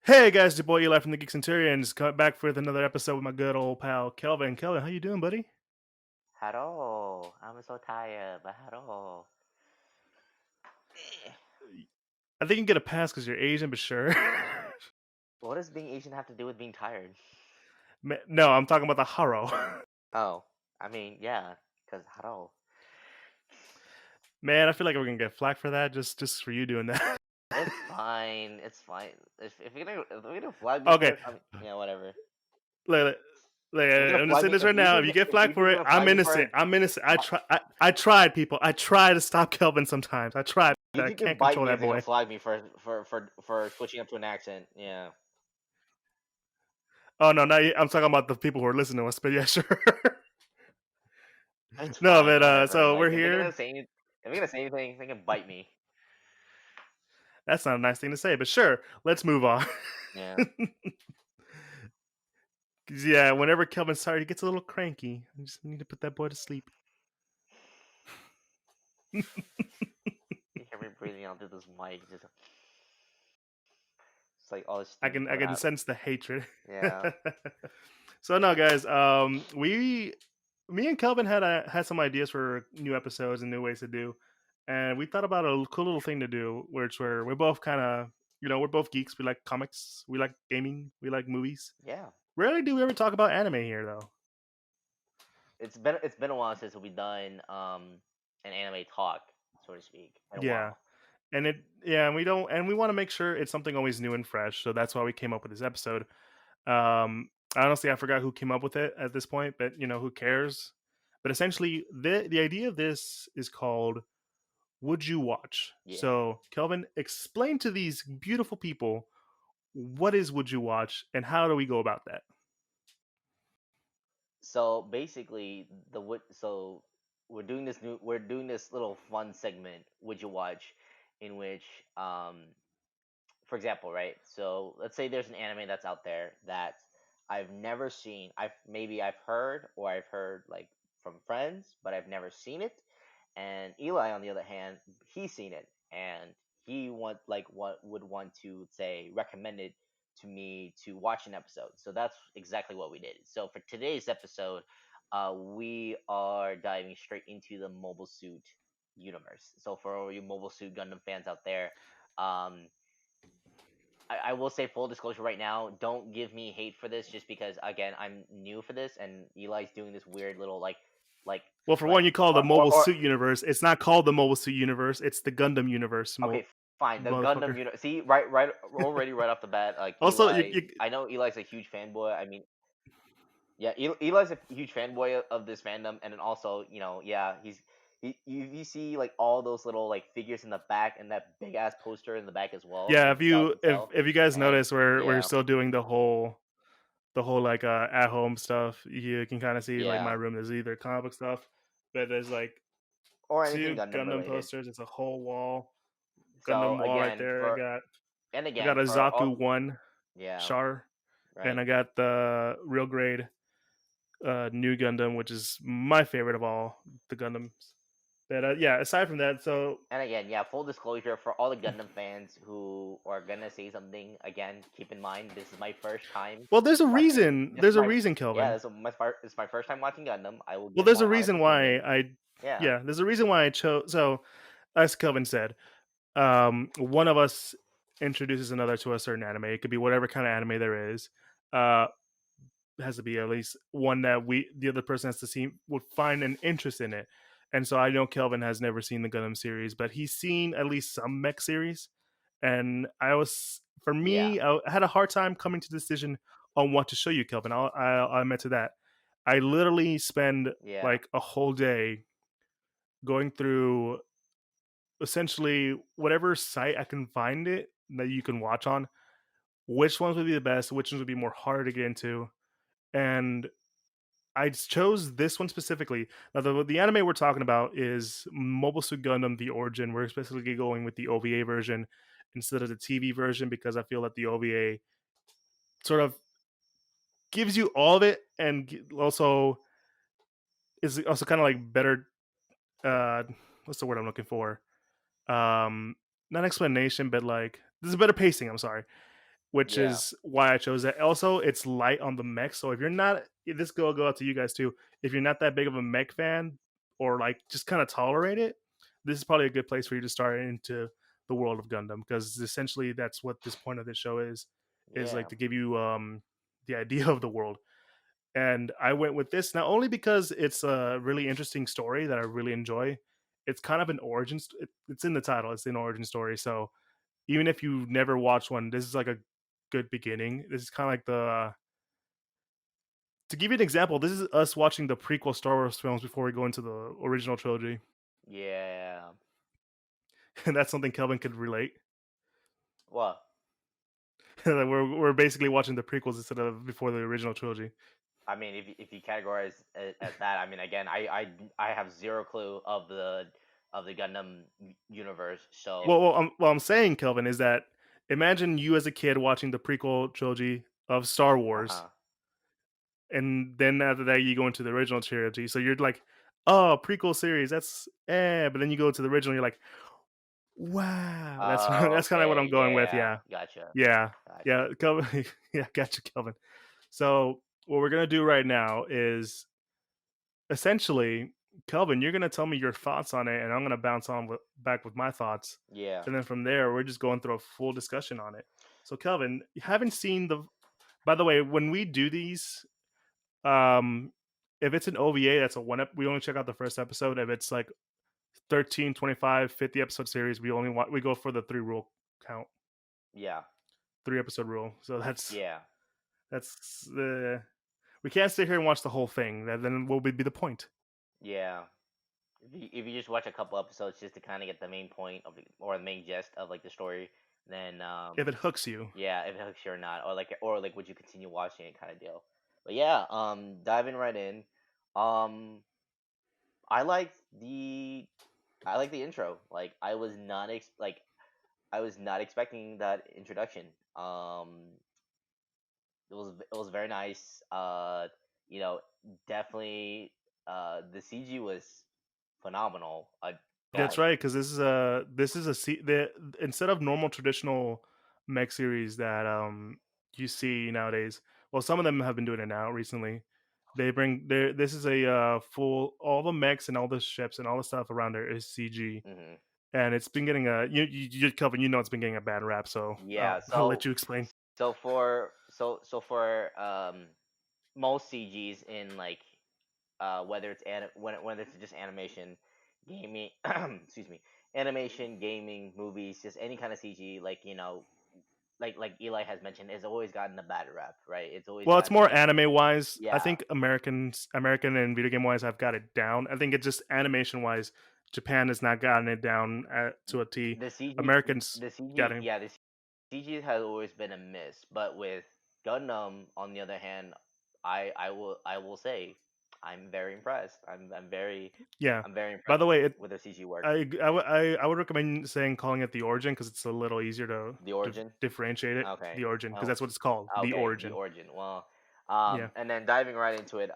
Hey guys, your boy Eli from the Geek Centurions, coming back with another episode with my good old pal Kelvin. Kelvin, how you doing, buddy? Hello, I'm so tired, but hello. Eh, I think you can get a pass because you're Asian, but sure. What does being Asian have to do with being tired? No, I'm talking about the haro. Oh, I mean, yeah, because hello. Man, I feel like we're gonna get flack for that just for you doing that. It's fine, it's fine. If you're gonna flag me Okay, for, I mean, yeah, whatever. like, like, If you're gonna I'm just flag saying me, this right now. If you get if flack you're for it, gonna I'm flag me for innocent. it, I'm innocent. I uh, try. I tried, people. I try to stop Kelvin sometimes. I tried, but I you can can't bite control me if that you're gonna boy. flag me for switching up to an accent. Yeah, Oh no, not I'm talking about the people who are listening to us. But yeah, sure. it's No, fine, but whatever. so Like we're if they're gonna here. say any, if they're gonna say anything, they can bite me. That's not a nice thing to say, but sure. Let's move on. Yeah. 'Cause, yeah, whenever Kelvin's tired, he gets a little cranky. I just need to put that boy to sleep. You hear me breathing onto this mic, just it's like all the I steam can I coming can out. sense the hatred. Yeah. So no, guys, me and Kelvin had some ideas for new episodes and new ways to do, and we thought about a cool little thing to do, which where we're both kind of we're both geeks. We like comics, we like gaming, we like movies. Yeah. Rarely do we ever talk about anime here, though. It's been a while since we've done an anime talk, so to speak. Been a Yeah, while. and we don't, and we want to make sure it's something always new and fresh. So that's why we came up with this episode. Honestly, I forgot who came up with it at this point, but who cares? But essentially, the idea of this is called "Would You Watch?" Yeah. So, Kelvin, explain to these beautiful people what is "Would You Watch" and how do we go about that? So basically so we're doing this little fun segment, Would You Watch, in which for example, right? So let's say there's an anime that's out there that I've never seen. I've heard, or I've heard like from friends, but I've never seen it. And Eli, on the other hand, he's seen it, and what would want to say recommend it to me to watch an episode. So that's exactly what we did. So for today's episode, we are diving straight into the Mobile Suit universe. So for all you Mobile Suit Gundam fans out there, um, I will say full disclosure right now, don't give me hate for this just because again I'm new for this and Eli's doing this weird little like Well, for like one, you call the Mobile or Suit Universe. It's not called the Mobile Suit Universe. It's the Gundam Universe, okay, fine, the Gundam motherfucker. see right already right off the bat, like Also, I know Eli's a huge fanboy. I mean, yeah, Eli's a huge fanboy of this fandom, and then also, yeah, you see like all those little like figures in the back and that big ass poster in the back as well, yeah, like South itself, if you guys and notice, we're yeah, still doing the whole like at home stuff. You can kind of see like my yeah, room. There's either comic book stuff, but there's like or anything two Gundam Gundam related. posters. It's a whole wall, So Gundam wall right again, there. I got a for Zaku all, one yeah, Char, and right. I got the real grade new Gundam, which is my favorite of all the Gundams. But yeah, aside from that, so And again, yeah, full disclosure for all the Gundam fans who are gonna say something. Again, keep in mind this is my first time well, there's a watching. reason. This is There's a my reason, Yeah, Kelvin. it's my first time watching Gundam. I will Well, give there's my a honest reason why opinion. Yeah, yeah, there's a reason why I chose. So, as Kelvin said, one of us introduces another to a certain anime. It could be whatever kind of anime there is. Uh, it has to be at least one that the other person has to see would find an interest in it. And so I know Kelvin has never seen the Gundam series, but he's seen at least some mech series. And for yeah, me, I had a hard time coming to the decision on what to show you, Kelvin. I'll admit to that. I literally spend yeah. like a whole day going through essentially whatever site I can find it that you can watch on, which ones would be the best, which ones would be more harder to get into. And I chose this one specifically. Now, the anime we're talking about is Mobile Suit Gundam: The Origin. We're specifically going with the OVA version instead of the TV version because I feel that the OVA sort of gives you all of it and also is also kind of like better. Uh, what's the word I'm looking for? Not explanation, but like there's a better pacing. I'm sorry, which Yeah. is why I chose that. Also, it's light on the mech, so if you're not, this go out to you guys too. If you're not that big of a mech fan, or like just kind of tolerate it, this is probably a good place for you to start into the world of Gundam, because essentially that's what this point of this show is like Yeah. to give you the idea of the world. And I went with this not only because it's a really interesting story that I really enjoy. It's kind of an it's in the title. It's an origin story. So even if you never watched one, this is like a good beginning. This is kind of like to give you an example. This is us watching the prequel Star Wars films before we go into the original trilogy, Yeah. and that's something Kelvin could relate. Well, That we're basically watching the prequels instead of before the original trilogy. I mean, if you categorize it as that, I mean, again, I have zero clue of the Gundam universe. So, What I'm saying, Kelvin, is that imagine you as a kid watching the prequel trilogy of Star uh Wars, huh. and then after that you go into the original trilogy. So you're like, oh, prequel series, that's but then you go to the original, you're like, wow, that's Oh, that's kind of what okay. I'm going with. Yeah. Yeah, Gotcha. yeah, Gotcha. yeah, Kelvin. Yeah, gotcha, Kelvin. So what we're gonna do right now is essentially, Kelvin, you're gonna tell me your thoughts on it, and I'm gonna bounce back with my thoughts, Yeah. and then from there, we're just going through a full discussion on it. So, Kelvin, you haven't seen the. By the way, when we do these, um, if it's an OVA, that's a we only check out the first episode. If it's like 13, 25, 50 episode series, we go for the three rule count, Yeah. 3 episode rule. So Yeah. that's the we can't sit here and watch the whole thing. That then will be the point Yeah. If you just watch a couple episodes just to kind of get the main point of or the main gist of like the story, then if it hooks you. yeah, if it hooks you or not, or like would you continue watching it kind of deal. But yeah, diving right in, um, I like the I like the intro. Like I was not expecting that introduction. It was very nice. You know, definitely the CG was phenomenal. That's God. right, because this is instead of normal traditional mech series that you see nowadays. Well, some of them have been doing it now recently. They bring there. This is a full all the mechs and all the ships and all the stuff around there is CG, Hmm. and it's been getting a Kelvin, you know it's been getting a bad rap. So Yeah. I'll let you explain. So for most CGs in like whether it's when it's just animation, gaming, excuse me, animation, gaming, movies, just any kind of CG, like like Eli has mentioned, has always gotten a bad rap, right? It's always Well, it's gotten more like anime wise. I yeah, think American and video game wise, have got it down. I think it's just animation wise, Japan has not gotten it down to a T. the CG, Americans the got CG, it. yeah, the CG has always been a miss. But with Gundam, on the other hand, I will say I'm very impressed. Yeah. I'm very By impressed the way, with their CG work. I would recommend saying calling it the origin because it's a little easier to The origin, differentiate it. okay, The origin because oh, that's what it's called. The okay, the origin. origin. Well, Yeah. and then diving right into it,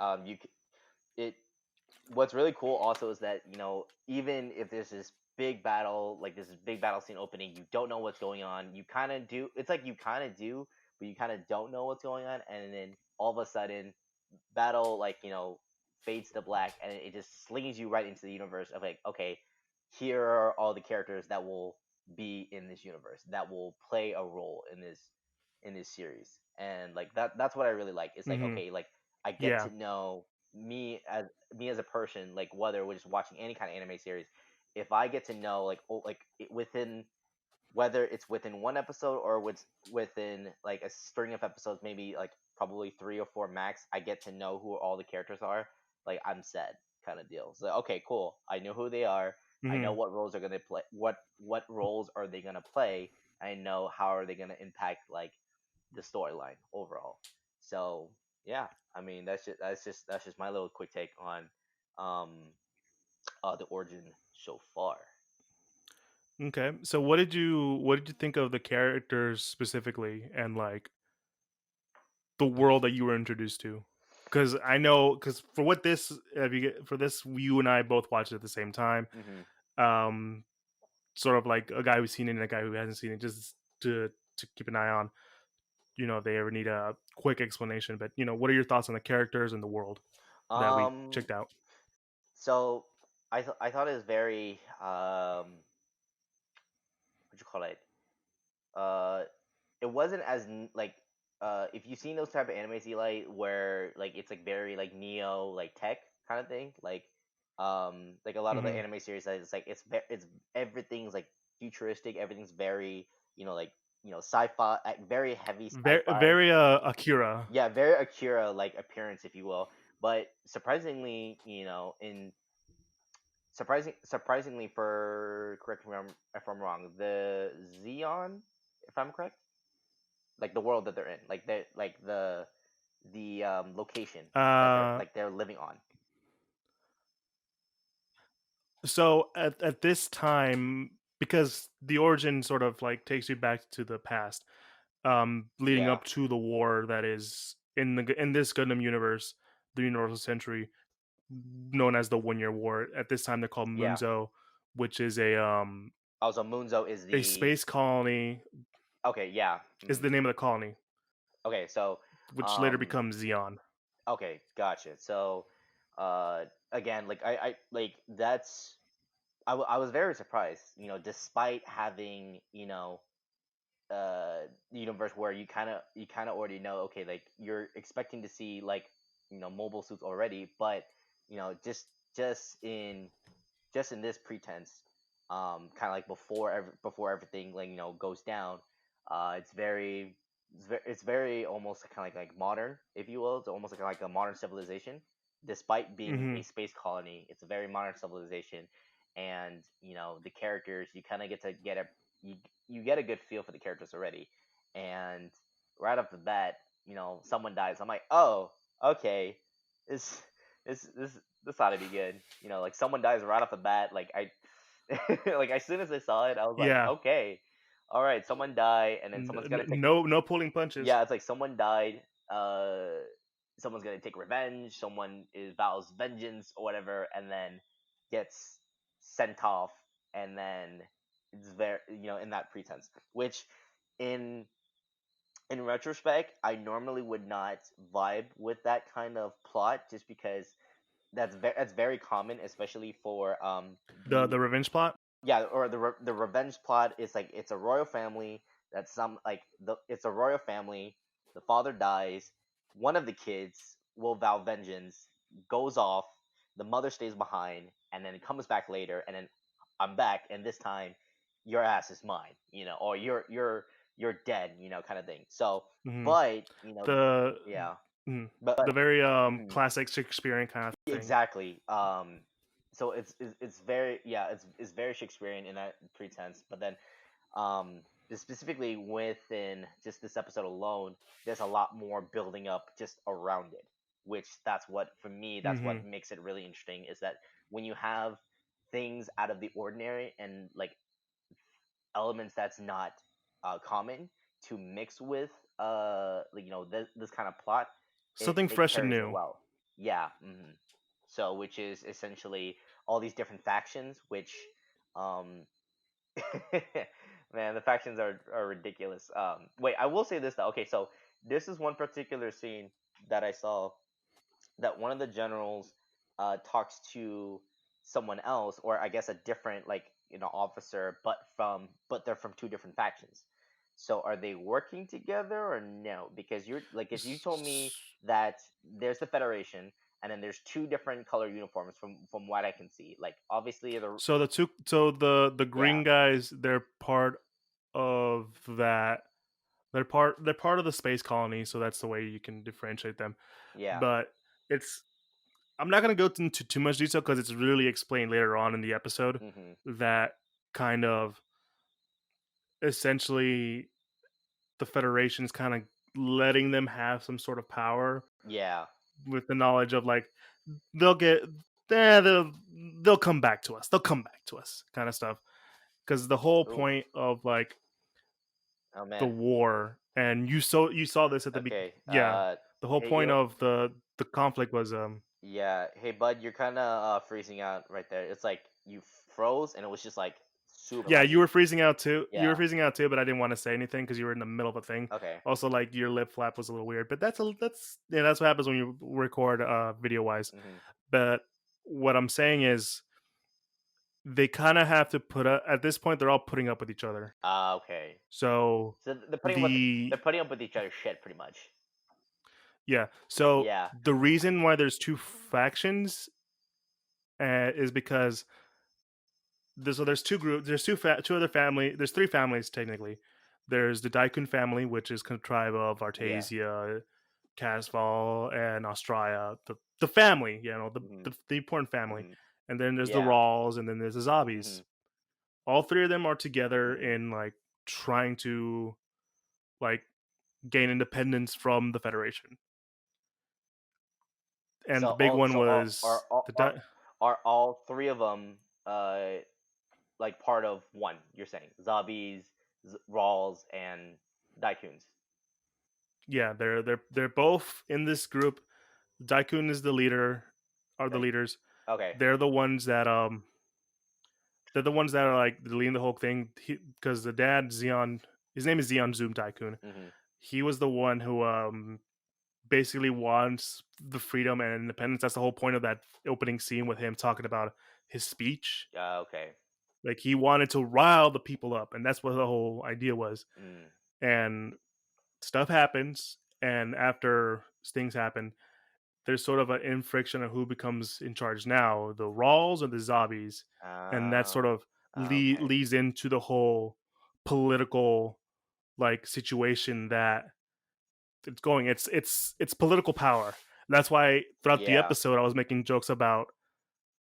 it what's really cool also is that even if there's this big battle, like this big battle scene opening, you don't know what's going on. You kind of do. It's like you kind of do, but you kind of don't know what's going on, and then all of a sudden, battle like fades to black, and it just slings you right into the universe of like, okay, here are all the characters that will be in this universe that will play a role in this series, and like that's what I really like. It's like, Hmm. okay, like I get Yeah. to know me as a person, like whether we're just watching any kind of anime series, if I get to know like within whether it's within one episode or within like a string of episodes, maybe like probably three or four max, I get to know who all the characters are. Like I'm set kind of deal. So okay, cool. I know who they are. I know Hmm. what roles are gonna play. What roles are they gonna play? I know how are they gonna impact like the storyline overall. So yeah, I mean that's just my little quick take on um the origin so far. Okay. So what did you think of the characters specifically and like the world that you were introduced to? Because I know because for what this if you get for this you and I both watched it at the same time. Hmm. Sort of like a guy who's seen it and a guy who hasn't seen it, just to keep an eye on. if they ever need a quick explanation. But what are your thoughts on the characters and the world that we Um, checked out? so I thought it was very what you call it? Uh, it wasn't as like if you've seen those type of animes, Eli, where like it's like very like neo like tech kind of thing, like a lot of the Hmm. anime series that it's like it's everything's like futuristic, everything's very like sci-fi, like, very heavy Very, sci-fi. very Akira. Yeah, very Akira like appearance, if you will. But surprisingly, in surprisingly for correct me if I'm wrong, the Xeon, if I'm correct, like the world that they're in, like the location that they're Uh, like they're living on. so at this time, because the origin sort of like takes you back to the past, leading Yeah, up to the war that is in this Gundam universe, the Universal Century, known as the 1 Year War. At this time, they're called yeah. Munzo, which Also, Munzo is a the space colony. okay. Yeah. Is the name of the colony, Okay, so which later um, becomes Xeon. okay, gotcha. So, again, like I like that's I was very surprised. Despite having universe where you kind of already know, okay, like you're expecting to see like mobile suits already, but you know just just in just in this pretense, kind of like before everything like goes down, it's very almost kind of like modern, if you will. It's almost like a modern civilization, despite being a Hmm. space colony. It's a very modern civilization, and the characters, you kind of get to get a you you get a good feel for the characters already, and right off the bat, someone dies. I'm like, oh, okay, this this ought to be good. Like someone dies right off the bat. Like I, like as soon as I saw it, I was like, Yeah. okay, all right, someone died, and then someone's gonna take. No pulling punches. Yeah, it's like someone died. Someone's gonna take revenge. Someone is vows vengeance or whatever, and then gets sent off, and then it's very in that pretense, which in in retrospect, I normally would not vibe with that kind of plot, just because that's very common, especially for The the revenge plot. yeah, or the revenge plot is like it's a royal family, that's some like the it's a royal family. The father dies, one of the kids will vow vengeance, goes off, the mother stays behind, and then comes back later, and then I'm back, and this time your ass is mine, or you're dead, kind of thing. So, Hmm. but The yeah, mhm. but the very mhm. classic Shakespearean kind of thing. Exactly. So it's very, yeah, it's very Shakespearean in that pretense. But then, specifically within just this episode alone, there's a lot more building up just around it. Which that's what for me, that's what Hmm. makes it really interesting, is that when you have things out of the ordinary and like elements that's not common to mix with like, this kind of plot, it Something it fresh and carries it new. well. Yeah. So, which is essentially all these different factions, which um man, the factions are ridiculous. Wait, I will say this though. Okay, so this is one particular scene that I saw, that one of the generals talks to someone else, or I guess a different, like, officer, but they're from two different factions. So are they working together or no? Because you're like, if you told me S- that there's the Federation, and then there's two different color uniforms from what I can see, like obviously so the yeah, green guys, they're part of that. They're part of the space colony, so that's the way you can differentiate them. yeah, But it's I'm not gonna go into too much detail because it's really explained later on in the episode mm-hmm, that kind of essentially the Federation's kind of letting them have some sort of power yeah, with the knowledge of like they'll get eh, they'll come back to us. They'll come back to us, kind of stuff. Because the whole oof, point of like oh the man, war, and you saw this at the okay, yeah, the whole hey, point of the conflict was yeah, hey bud, you're kind of freezing out right there. It's like you froze, and it was just like super Yeah, you laggy. were freezing out too. You were Yeah. freezing out too, but I didn't want to say anything because you were in the middle of a thing. Okay. Also, like your lip flap was a little weird, but that's yeah, that's what happens when you record video wise. Hmm. But what I'm saying is they kind of have to put up at this point. They're all putting up with each other. Okay. So So they're the putting up with each other's shit pretty much. yeah, so Yeah. the reason why there's two factions is because there's two groups. There's two other family. There's three families technically. There's the Daikun family, which is tribe of Yeah. Artesia, Casval, and Australia. The family, Hmm. the important family. Hmm. And then there's the Yeah. Rawls, and then there's the Zombies. Hmm. All three of them are together Hmm. in like trying to like gain independence from the Federation. And So the big all one so was the are all three of them like part of one? You're saying zombies, Rawls, and Daikuns. yeah, they're both in this group. Daikun is the leader, are the Like leaders. okay. They're the ones that they're the ones that are like leading the whole thing because the dad Xeon, his name is Xeon Zoom Tycoon. Hmm. He was the one who basically wants the freedom and independence. That's the whole point of that opening scene with him talking about his speech. Okay. Like he wanted to rile the people up, and that's what the whole idea was. Mm. And stuff happens, and after things happen, there's sort of an infriction of who becomes in charge now, the Rawls or the Zombies, and that sort Oh. of Okay. leads into the whole political like situation that it's going. It's political power. That's why throughout the Yeah. episode I was making jokes about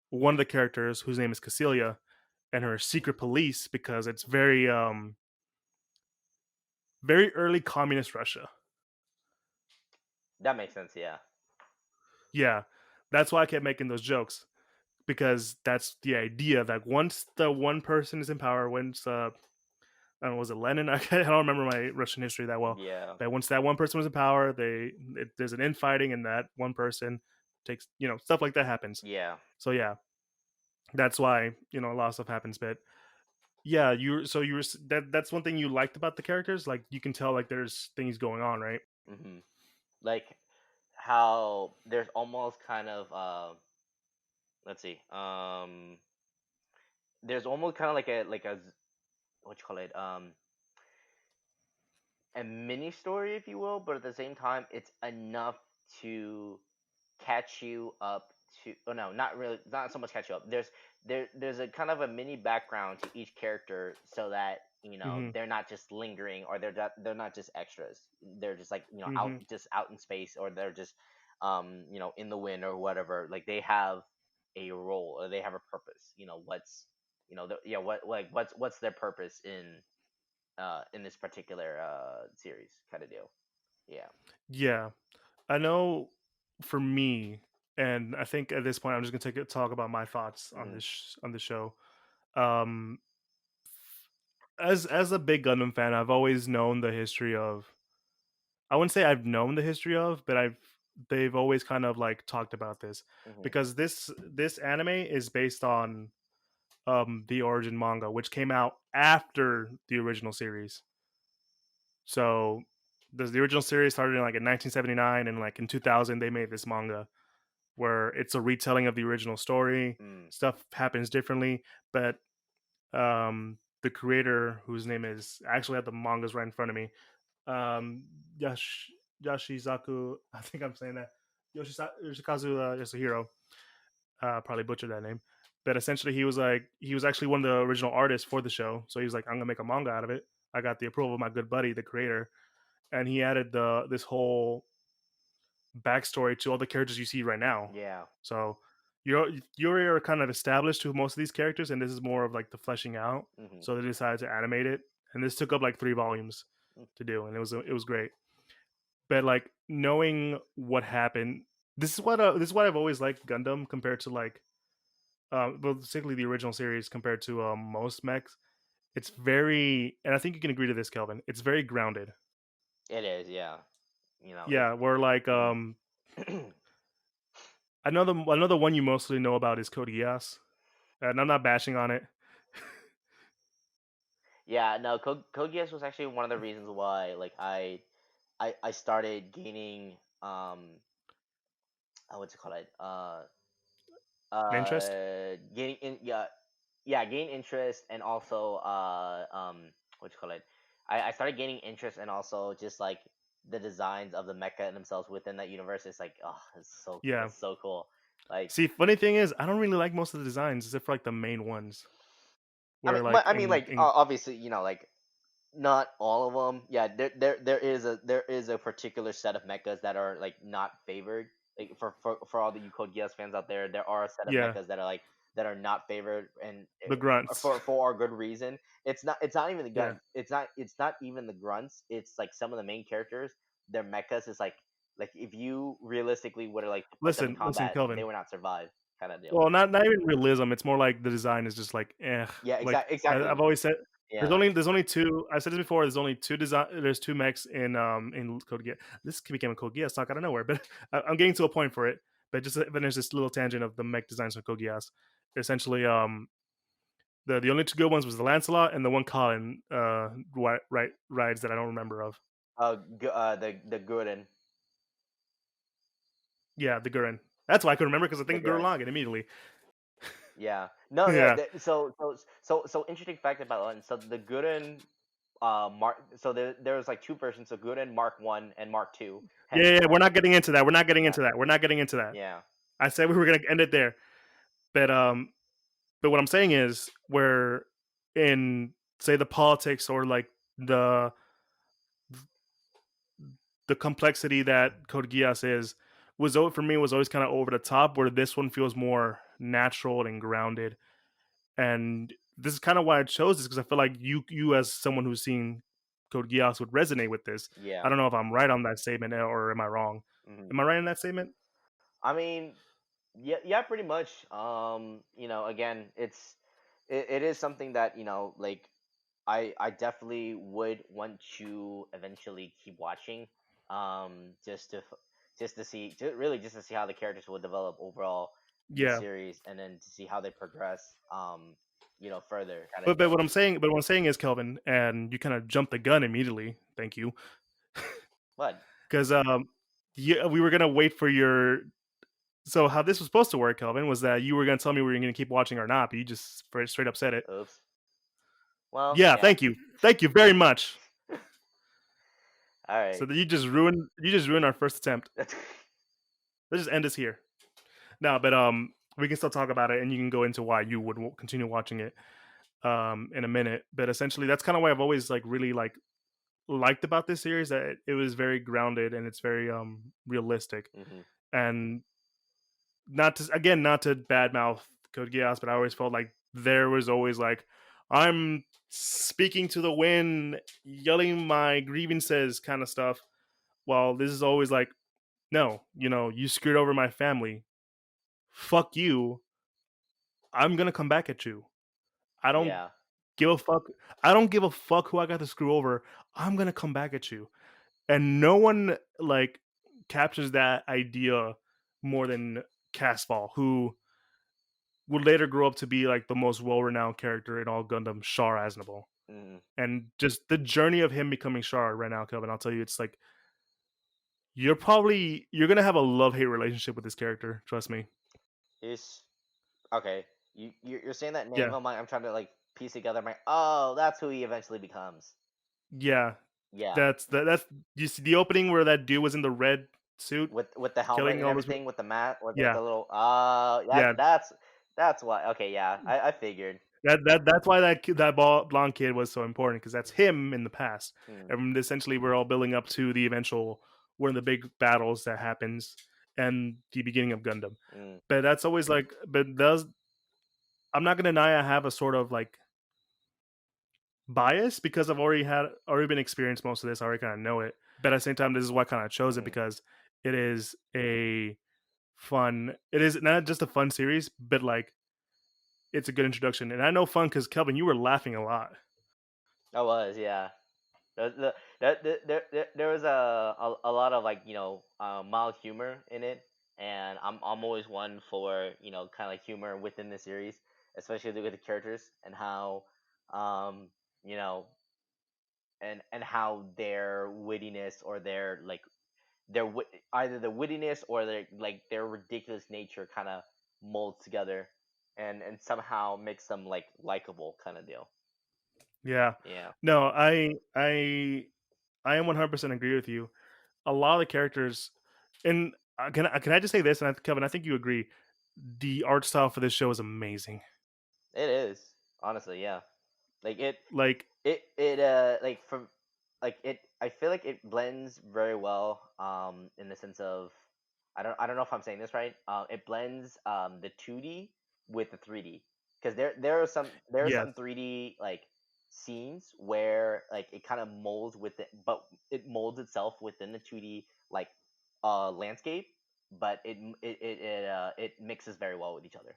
one of the characters whose name is Cecilia and her secret police because it's very early communist Russia. That makes sense. Yeah. Yeah, that's why I kept making those jokes because that's the idea that once the one person is in power, once I don't know, was it Lenin? I don't remember my Russian history that well, Yeah. but once that one person was in power, there's an infighting, and that one person takes stuff like that happens. Yeah. So yeah, that's why a lot of stuff happens. But yeah, that's one thing you liked about the characters. Like you can tell like there's things going on, right? Hmm. Like how there's almost kind of let's see there's almost kind of like a what you call it a mini story, if you will, but at the same time, it's enough to catch you up to. Oh no, not really, not so much catch you up. There's a kind of a mini background to each character, so that Hmm. they're not just lingering, or they're not just extras. They're just like Hmm. out in space, or they're just in the wind or whatever. Like they have a role, or they have a purpose. What's yeah, what's their purpose in this particular series kind of deal. Yeah. Yeah, I know. For me, and I think at this point, I'm just gonna talk about my thoughts on Hmm. on the show. Um, as a big Gundam fan, I've always known the history of. I wouldn't say I've known the history of, but they've always kind of like talked about this Hmm. because this anime is based on the origin manga, which came out after the original series. So the original series started in like in 1979, and like in 2000 they made this manga where it's a retelling of the original story. Mm. Stuff happens differently, but the creator, whose name is I actually have the mangas right in front of me, um, Yash, Yashizaku. I think I'm saying that Yoshikazu Yasuhiro. Probably butchered that name, but essentially he was actually one of the original artists for the show. So he was like, I'm gonna make a manga out of it. I got the approval of my good buddy, the creator, and he added the this whole backstory to all the characters you see right now. Yeah. So you're kind of established to most of these characters, and this is more of like the fleshing out. Hmm. So they decided to animate it, and this took up like 3 volumes to do, and it was great. But like knowing what happened, this is what I've always liked Gundam compared to like well, particularly the original series compared to most mechs. It's very, and I think you can agree to this, Kelvin. It's very grounded. It is. Yeah. It's. Yeah, we're like Mhm. another one you mostly know about is Code Geass, and I'm not bashing on it. Yeah, no, Code Geass was actually one of the reasons why like I started gaining what's it called An interest? gaining in yeah, gain interest, and also what you call it I started gaining interest, and also just like the designs of the mecha themselves within that universe. It's like, oh, Yeah. it's so cool. Like, See, funny thing is, I don't really like most of the designs except for like the main ones. I mean, Where like like, in obviously, like, not all of them. Yeah, there is a particular set of mechas that are like not favored. Like, for all the you Code Geass fans out there, there are a set of yeah, mechas that are like that are not favored, and the grunts. for a good reason. It's not even the Yeah. gun. It's not even the grunts. It's like some of the main characters. Their mechas is like if you realistically would have like to put them in Listen, combat, they Kelvin. would not survive, kind of deal. Well, not even realism. It's more like the design is just like eh. Yeah, Like I've exactly. always said, Yeah. there's only two. I said this before. There's only two design. There's two mechs in Code Geass. This became a Code Geass talk out of nowhere, but I'm getting to a point for it. But just finish this little tangent of the mech designs of Code Geass. Essentially, the only two good ones was the Lancelot and the one Colin rides that I don't remember of. The Gurren. Yeah, the Gurren. That's why I could remember because I The think Gurren Gurren. Lagann immediately. Yeah. No, no. Yeah. So interesting fact about one. So the Gurren Mark. So there's like two versions. So Gurren Mark One and Mark Two. Yeah, Hence, yeah, we're not getting into that. We're not getting yeah, into that. We're not getting into that. yeah. I said we were gonna end it there. But but what I'm saying is where in say the politics or like the the complexity that Code Geass is for me was always kind of over the top where this one feels more natural and grounded. And this is kind of why I chose this because I feel like you as someone who's seen Code Geass would resonate with this. Yeah. I don't know if I'm right on that statement or am I wrong? Hmm. Am I right in that statement? I mean, yeah, yeah, pretty much. Again, it is something that like I definitely would want to eventually keep watching, just to see, really just to see how the characters will develop overall in the Yeah. series, and then to see how they progress, further, kind of But deal. what I'm saying is Kelvin, and you kind of jumped the gun immediately. Thank you, But because yeah, we were gonna wait for your. So how this was supposed to work, Kelvin, was that you were gonna tell me we were gonna keep watching or not, but you just straight up said it. oops. Well, Yeah, yeah. thank you very much. All So right. that you just ruined our first attempt. Let's just end this here. No, but we can still talk about it, and you can go into why you would continue watching it in a minute. But essentially, that's kind of why I've always like really like liked about this series that it was very grounded and it's very realistic. Hmm. And not to badmouth Code Geass, but I always felt like there was always like I'm speaking to the wind, yelling my grievances kind of stuff. While this is always like, no, you screwed over my family. Fuck you. I'm gonna come back at you. I don't Yeah. give a fuck. I don't give a fuck who I got to screw over. I'm gonna come back at you. And no one like captures that idea more than Casval, who would later grow up to be like the most well-renowned character in all Gundam, Char Aznable. Hmm. And just the journey of him becoming Char right now, Kelvin, I'll tell you, it's like you're gonna have a love-hate relationship with this character. Trust me. Is okay. You're saying that name. Yeah, I'm trying to like piece together. Oh, that's who he eventually becomes. yeah. Yeah, That's you see the opening where that dude was in the red suit with the helmet killing and all those. everything, with the mat, with Yeah, the little. yeah. That's why. Okay, yeah, I figured. That's why that blonde kid was so important because that's him in the past, Hmm. and essentially we're all building up to the eventual one of the big battles that happens and the beginning of Gundam. Mm, But that's always like, but does I'm not gonna deny I have a sort of like bias because I've already been experienced most of this. I already kind of know it, but at the same time, this is why I kind of chose it mm-hmm. because it is a fun. It is not just a fun series, but like it's a good introduction. And I know fun because Kelvin, you were laughing a lot. I was, yeah. There was a lot of, like, mild humor in it, and I'm always one for kind of like humor within the series, especially with the characters and how um you know, and how their wittiness or their like either the wittiness or their like their ridiculous nature kind of molds together and somehow makes them like likable kind of deal. Yeah. Yeah, No, I am 100% agree with you. A lot of the characters, and can I just say this? And Kevin, I think you agree. The art style for this show is amazing. it is honestly. Yeah, like Like, like from like it I feel like it blends very well in the sense of I don't know if I'm saying this right. It blends the 2D with the 3D because there are yes. some 3D like scenes where like it kind of molds with it, but it molds itself within the 2D like landscape, but it mixes very well with each other.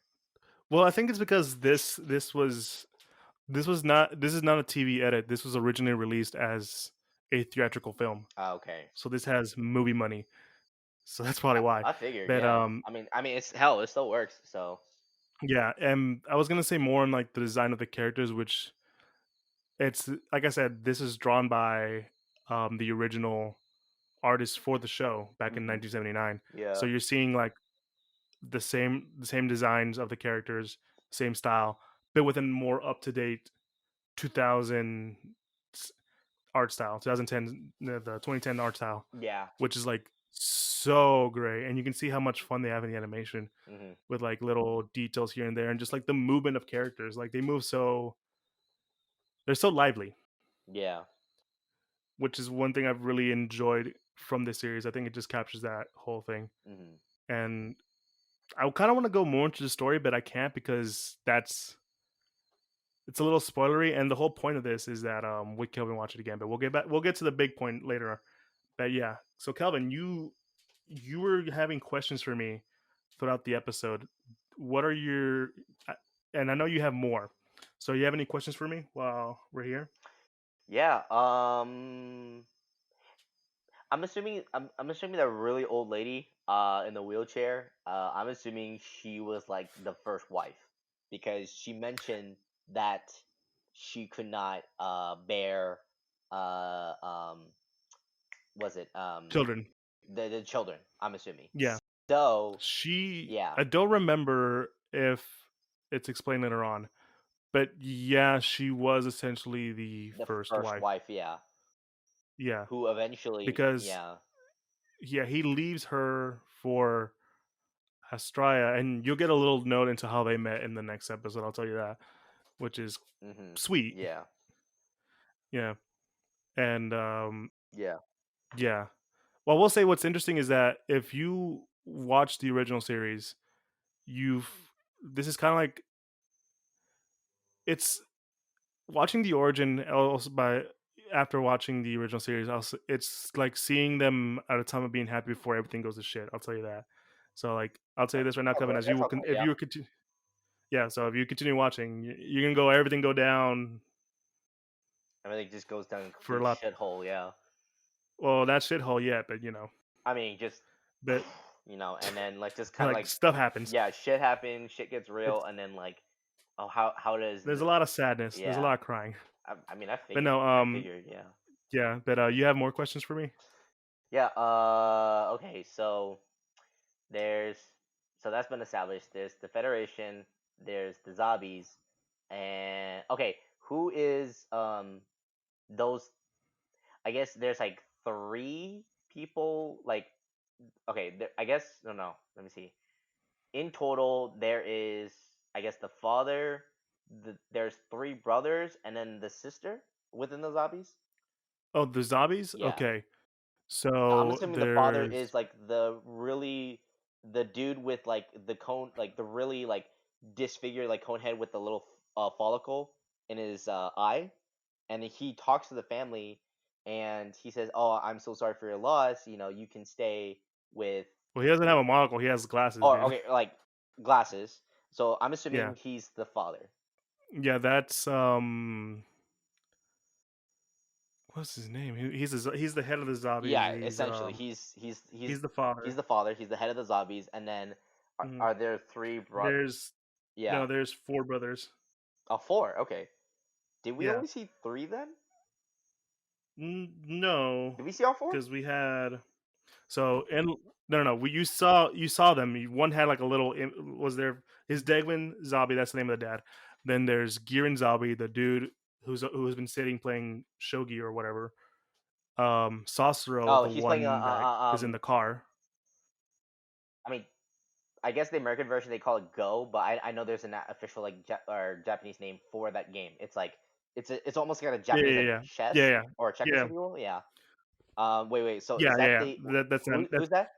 Well, I think it's because this is not a TV edit. This was originally released as a theatrical film. Okay. So this has movie money. So that's probably why. I figured, But yeah. I mean, it's hell. It still works. So, yeah, and I was gonna say more on like the design of the characters, which it's like I said, this is drawn by the original artist for the show back in hmm 1979. So yeah, you're seeing like the same designs of the characters, same style, but with a more up to date 2000 art style, 2010 the 2010 art style, yeah, which is like so great, and you can see how much fun they have in the animation hmm with like little details here and there, and just like the movement of characters, like they move so they're so lively, yeah, which is one thing I've really enjoyed from this series. I think it just captures that whole thing, hmm and I kind of want to go more into the story, but I can't because it's a little spoilery, and the whole point of this is that we Kelvin watch it again. But we'll get to the big point later. But yeah, so Kelvin, you were having questions for me throughout the episode. What are your and I know you have more. So you have any questions for me while we're here? yeah. I'm assuming that really old lady in the wheelchair. I'm assuming she was like the first wife because she mentioned that she could not bear um was it Children. the children. I'm assuming. Yeah. So She yeah, I don't remember if it's explained later on, but yeah, she was essentially the the first first wife. wife. Yeah, Yeah, who eventually because yeah. yeah, he leaves her for Astraya, and you'll get a little note into how they met in the next episode. I'll tell you that, which is sweet. Yeah. Yeah, and Yeah. yeah. Well, we'll say what's interesting is that if you watch the original series, you've this is kind of like it's watching the origin also by after watching the original series. Also, it's like seeing them at a time of being happy before everything goes to shit. I'll tell you that. So like I'll tell you this right now, Kevin. Okay. As you That's will, okay. if Yeah. you continue, yeah. So if you continue watching, you're gonna go everything go down Everything just goes down a for a complete lot. shithole. Yeah. Well, that shithole yet, but I mean, just but and then like just kind of like like stuff happens. yeah, shit happens, shit gets real, It's and then like oh, how does there's the a lot of sadness. There's a yeah? lot of crying. I mean, I But figured. no, I figured. Yeah. yeah. But you have more questions for me? Yeah. Okay. So there's that's been established. There's the Federation. There's the zombies, and okay, who is those? I guess there's like three people. Like okay, I guess no. Let me see. In total, there is I guess the father. There's three brothers, and then the sister within the zombies. Oh, the zombies. Yeah, Okay, I'm so assuming the father is there's like the dude with like the cone, like the really like disfigured like cone head with the little follicle in his eye, and he talks to the family, and he says, "Oh, I'm so sorry for your loss. You can stay with well, he doesn't have a monocle. He has glasses, or dude. okay, like glasses." So I'm Yeah, assuming he's the father. yeah. That's what's his name? He's the head of the zombies. Yeah, essentially, He's the father. he's the father. He's the head of the zombies, and then Mhm. are there three bro? There's Yeah, no, there's four brothers. four. Okay. Did we Yeah. only see three then? No, Did we see all four? because we had so and no, no, no. You saw them. One had like a little. Was there his Degman Zabi? That's the name of the dad. Then there's Giran Zabi, the dude who's been sitting playing shogi or whatever. Sosro, Oh, the he's playing one that is in the car. I mean, I guess the American version they call it Go, but I know there's an official like or Japanese name for that game. It's like it's almost like a Yeah, Japanese yeah, like yeah, yeah, chess yeah, or checkers yeah, if you will. Yeah. Wait. So yeah, is yeah. that Yeah. the That's who's that?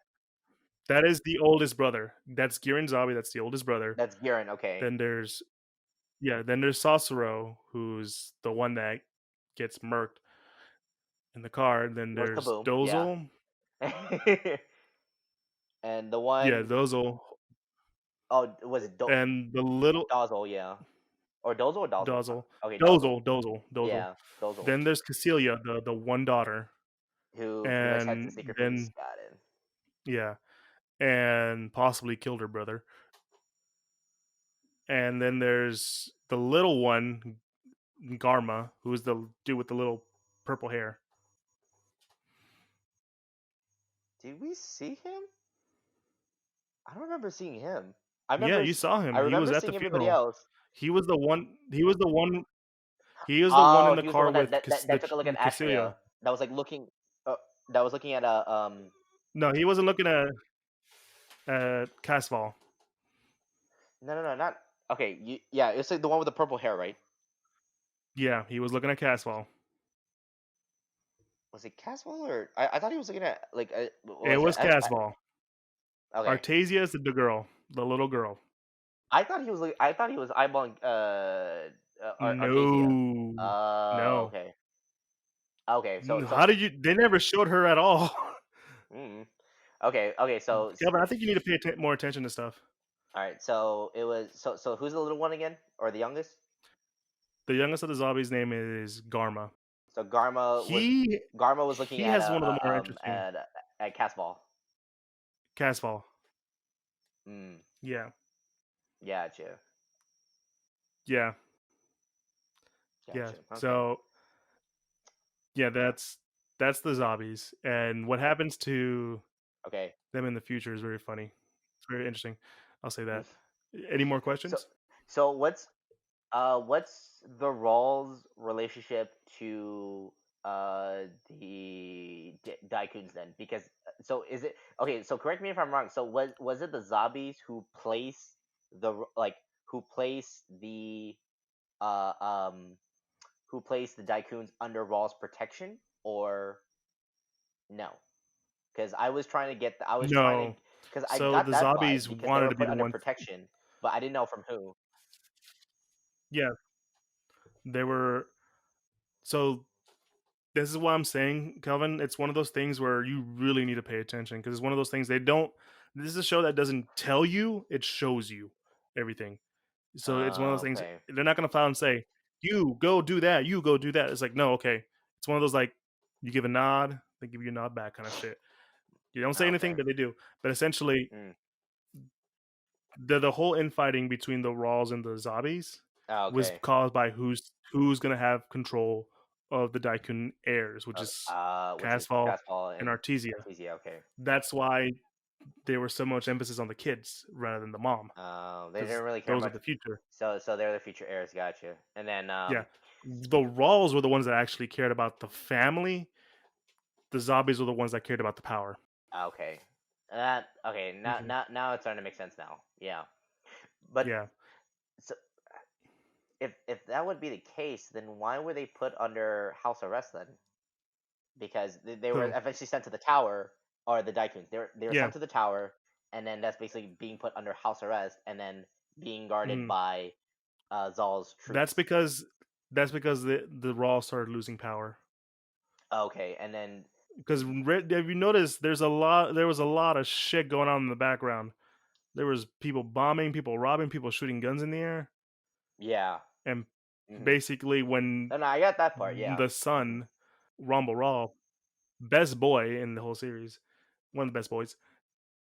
that is the oldest brother. That's Giran Zabi. That's the oldest brother. That's Giran. Okay. Then there's yeah. Then there's Sosro, who's the one that gets murked in the car. Then With there's Kaboom. Yeah. Dozel. And the Yeah, one Dozel. was it And the little Dozzle? Yeah. Or Dozzle or Dozzle? Dozel. Okay, Dozzle. Dozel. Yeah, Dozzle. Then there's Cecilia, the one daughter. Who pretty much has the And secret piece. then Got it. yeah. And possibly killed her brother. And then there's the little one, Garma, who's the dude with the little purple hair. Did we see him? I don't remember seeing him. Yeah, you saw I him. He was remember at the seeing everybody funeral. else. He was the one. He was the one. He was the one in Oh, the he was the car one with that took a look at Cecilia. Astria. That was like looking. Uh, that was looking at a No, he wasn't looking at Casval. No, not okay. Yeah, it's like the one with the purple hair, right? Yeah, he was looking at Casval. Was it Caswell or I thought he was looking at like what It was it? was Casval. Okay. Artasia is the girl, the little girl. I thought he was eyeballing Artesia. No, no. Okay. Okay. So How did you? They never showed her at all. mm, okay. So Kelvin, I think you need to pay more attention to stuff. all right. So it was so who's the little one again or the youngest? The youngest of the zombies' name is Garma. So He Garma was looking he at has one of the more interesting Casball. Casval. Mm, Yeah, gotcha. yeah, yeah. Gotcha. Okay. So yeah, that's the zombies, and what happens to Okay. them in the future is very funny. It's very interesting. I'll say Mm. that. Any more So questions? so what's the Rawls relationship to Daikuns then? Because so is it okay? So correct me if I'm wrong. So was it the zombies who placed who placed uh um who placed the Daikuns under Rawls' protection or no? Because I was trying No. to because I So got the that vibe zombies because they wanted were to be put the under ones. protection, but I didn't know from who. Yeah, they were. So this is what I'm saying, Kelvin. It's one of those things where you really need to pay attention because it's one of those things they don't. This is a show that doesn't tell you; it shows you everything. So it's one of those things. Okay. They're not gonna file and say, "You go do that. You go do that." It's like, no, okay. It's one of those like you give a nod, they give you a nod back kind of shit. You don't say anything, Okay. but they do. But essentially, Mm. the whole infighting between the Rawls and the zombies was Okay. caused by who's gonna have control of the Daikun heirs, which is Which is Casval Fastball and and Artesia. Artesia. Okay. That's why there was so much emphasis on the kids rather than the mom, They because didn't really care those are much. the future. So they're the future heirs. Gotcha. And then Yeah, the Rawls were the ones that actually cared about the family. The zombies were the ones that cared about the power. okay. That okay. Mhm. Now it's starting to make sense now. Yeah. But Yeah. so if that would be the case, then why were they put under house arrest then? Because they were Who? eventually sent to the tower, or the Daikuns. They were Yeah. sent to the tower, and then that's basically being put under house arrest, and then being guarded Mm. by Zal's That's troops. because the Rawls started losing power. Okay, and then Because have you noticed there was a lot of shit going on in the background. There was people bombing, people robbing, people shooting guns in the air, yeah. and Hmm. basically when No, I got that part. Yeah. the Hmm. son, Rumble Raw, best boy in the whole series, one of the best boys,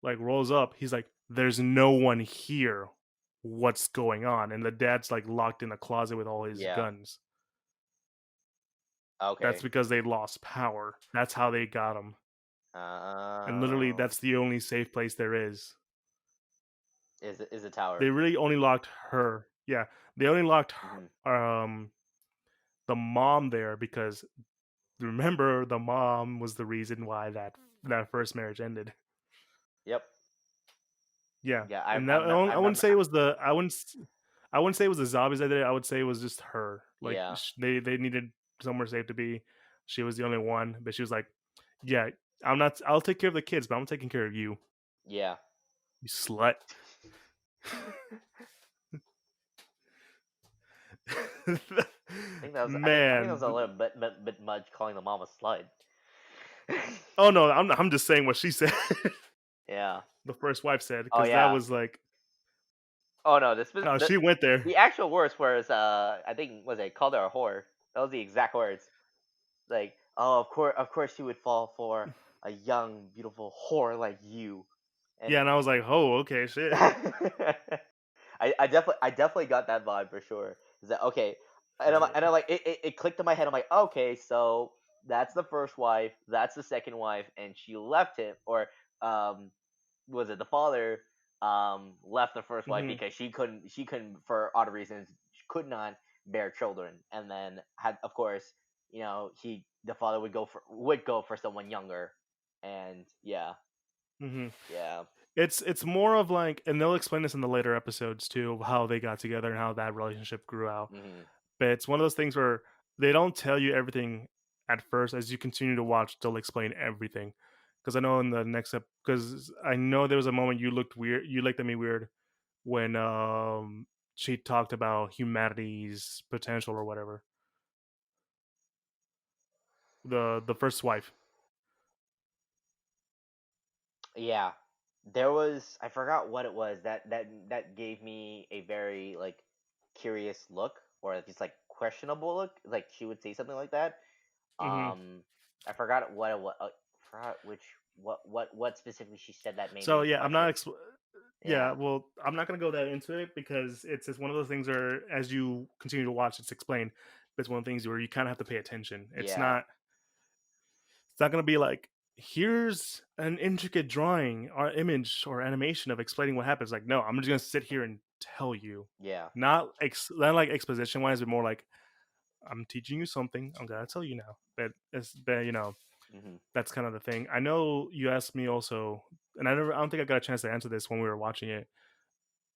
like rolls up, he's like, "There's no one here. What's going on?" And the dad's like locked in a closet with all his Yeah. guns. That's Okay. because they lost power. That's how they got him, and literally, Oh, that's the only safe place there is. is a tower. They really only locked her. Yeah, they only locked Hmm. the mom there because remember the mom was the reason why that first marriage ended. Yep. Yeah, Yeah, and that I I wouldn't remember. say it was the I wouldn't say it was the zombies that did it. I would say it was just her. Like Yeah, they needed somewhere safe to be. She was the only one, but she was like, "Yeah, I'm not. I'll take care of the kids, but I'm taking care of you, yeah. you slut." I think that was Man, a little bit much calling the mom a slut. oh no, I'm just saying what she said. Yeah. The first wife said Oh because that yeah. was like, Oh no, this was oh, she went there. the actual words was I think was it called her a whore. That was the exact words. Like, oh, of course she would fall for a young, beautiful whore like you. Yeah, And and I was like, oh, okay, shit. I definitely got that vibe for sure. Is that okay? Yeah. And I'm like it clicked in my head. I'm like, okay, so that's the first wife, that's the second wife, and she left him, or um, was it the father left the first wife Hmm. because she couldn't for odd reasons she could not bear children, and then had of course he the father would go for someone younger, and yeah, Hmm. yeah. It's more of like, and they'll explain this in the later episodes too, of how they got together and how that relationship grew out. Hmm. But it's one of those things where they don't tell you everything at first. As you continue to watch, they'll explain everything. Because I know in the next because I know there was a moment you looked weird, you looked at me weird when she talked about humanity's potential or whatever. The first wife. Yeah, there was I forgot what it was that gave me a very like curious look, or just like questionable look. Like she would say something like that. Hmm. I forgot what it was. Forgot which what specifically she said that made So me yeah, I'm not. question. Yeah, Yeah, well, I'm not gonna go that into it because it's just one of those things where, as you continue to watch, it's explained. It's one of the things where you kind of have to pay attention. yeah, It's not gonna be like, here's an intricate drawing or image or animation of explaining what happens. Like, no, I'm just gonna sit here and tell you, yeah. not like exposition wise, but more like I'm teaching you something. I'm gonna tell you now. But Hmm. that's kind of the thing. I know you asked me also, and I don't think I got a chance to answer this when we were watching it.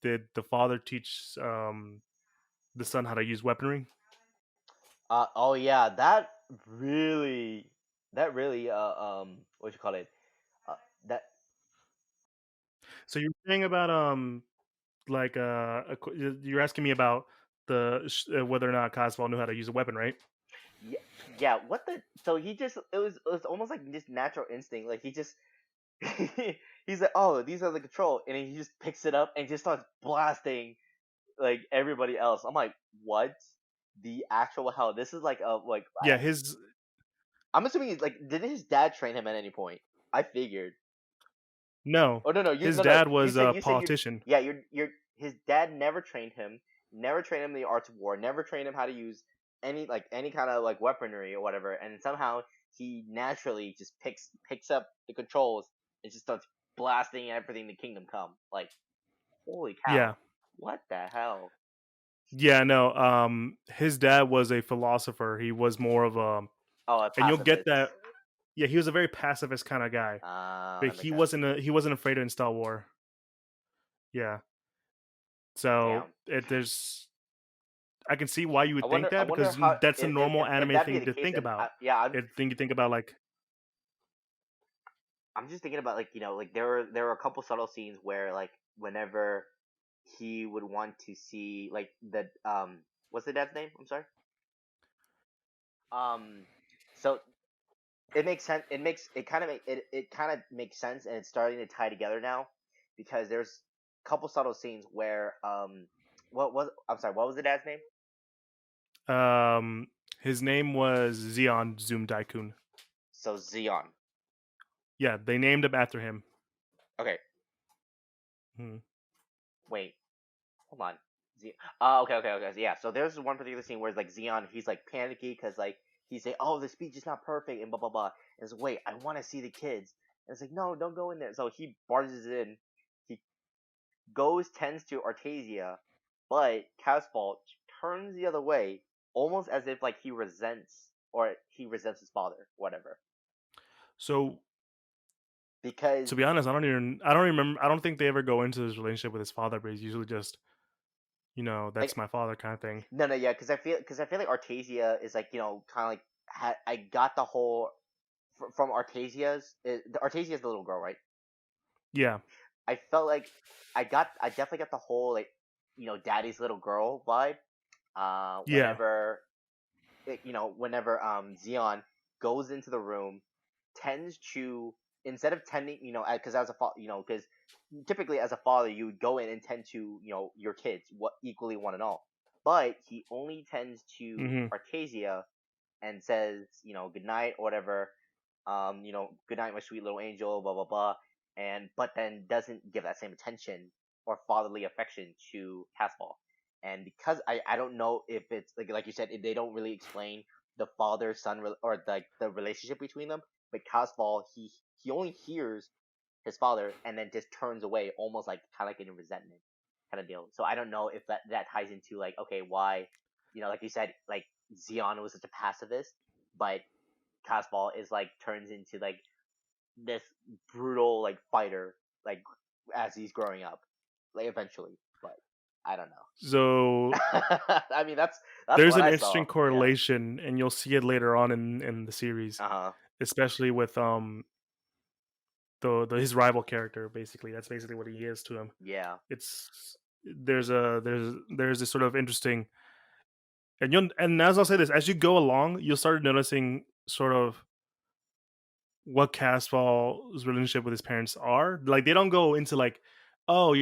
Did the father teach the son how to use weaponry? Oh yeah, that really what you call it? That So you're saying about like you're asking me about whether or not Coswell knew how to use a weapon, right? yeah, yeah. What the? So he just it was almost like just natural instinct. Like he just he's like, oh, these are the control, and he just picks it up and just starts blasting like everybody else. I'm like, what? The actual hell? This is like a like Yeah, his I'm assuming he's like, didn't his dad train him at any point? I figured. no, Oh no no his no. dad was a You said your politician. yeah your his dad never trained him in the arts of war, never trained him how to use any kind of like weaponry or whatever, and somehow he naturally just picks up the controls and just starts blasting everything the kingdom come. Like holy cow, Yeah, what the hell? yeah, no. His dad was a philosopher. He was more of a, Oh, a and you'll get pacifist. that. Yeah, he was a very pacifist kind of guy, but That makes sense. he wasn't afraid to install war. Yeah, so Damn. there's I can see why you would think I that wonder because how that's a normal if anime that be thing the to case, think and about. yeah, It think you think about like, I'm just thinking about like like there were a couple subtle scenes where like whenever he would want to see like the what's the dad's name? I'm sorry. Um, so it makes sense. It kind of makes sense, and it's starting to tie together now because there's a couple subtle scenes where what was I'm sorry, what was the dad's name? um, his name was Zeon Zoom Daikun. So Xeon. Yeah, they named him after him. Okay, Hmm. wait, hold on. Okay. Yeah. So there's one particular scene where it's like Xeon, he's like panicky because like he's saying, "Oh, the speech is not perfect," and blah blah blah. And it's like, wait, I want to see the kids. And it's like, no, don't go in there. So he barges in. He goes, tends to Artesia, but Casball turns the other way, almost as if like he resents his father, whatever. So to Because be honest, I don't remember. I don't think they ever go into his relationship with his father, but he's usually just, like that's my father kind of thing. no, yeah, because I feel like Artesia is like kind of like I got the whole from the Artesia is the little girl, right? Yeah, I felt like I definitely got the whole like daddy's little girl vibe. yeah, Whenever Xeon goes into the room, tends to instead of tending because as a father because typically as a father you would go in and tend to your kids what equally one and all, but he only tends to hmm Artesia and says, good night or whatever, good night, my sweet little angel, blah blah blah, and but then doesn't give that same attention or fatherly affection to Casball. And because I don't know if it's like you said, if they don't really explain the father son or like the relationship between them, but Casball he only hears his father and then just turns away, almost like kind of like in resentment kind of deal. So I don't know if that ties into like okay why like you said like Xeon was such a pacifist, but Casball is like turns into like this brutal like fighter like as he's growing up, like eventually. But I don't know. So I mean that's there's what an I interesting saw. Yeah. correlation, and you'll see it later on in the series, Uh huh. especially with the his rival character. Basically, that's basically what he is to him. Yeah. It's there's this sort of interesting, and as I'll say this, as you go along, you'll start noticing sort of what Casfall's relationship with his parents are. Like they don't go into like, oh,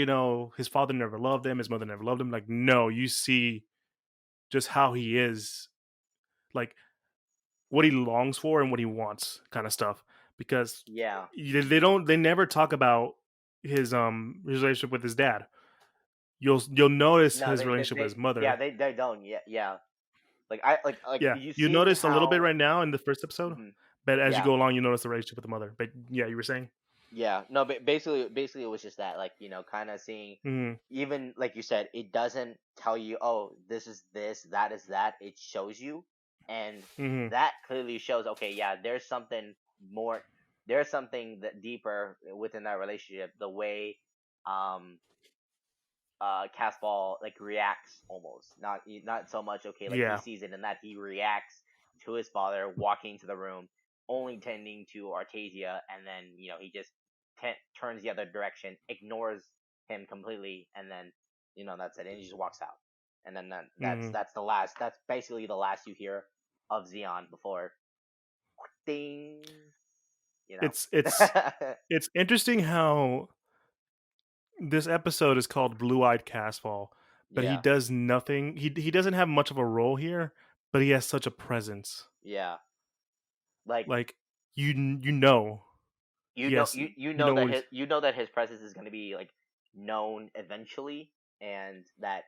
his father never loved him, his mother never loved him. Like, no, you see just how he is, like what he longs for and what he wants, kind of stuff. Because Yeah. they never talk about his relationship with his dad. You'll notice No, his relationship with his yeah, mother. they don't. Yeah, yeah. Like I like Yeah, you you seeing notice a little bit how. right now in the first episode, Mhm. but as you Yeah. go along, you notice the relationship with the mother. But yeah, you were saying. Yeah, no, but basically, it was just that, like, kind of seeing, Hmm. even like you said, it doesn't tell you, oh, this is this, that is that. It shows you, and Hmm. that clearly shows, okay, yeah, more, there's something that deeper within that relationship. The way, um, Castball like reacts almost not so much okay like he Yeah. sees it and that he reacts to his father walking into the room only tending to Artesia and then he just turns the other direction ignores him completely and then that's it and he just walks out and then Hmm. that's basically the last you hear of Xeon before ding you know It's it's it's interesting how this episode is called Blue Eyed Castfall, but he yeah does nothing. He doesn't have much of a role here, but he has such a presence. yeah like Like you know you he know has you you know know that what he's his presence is going to be like known eventually and that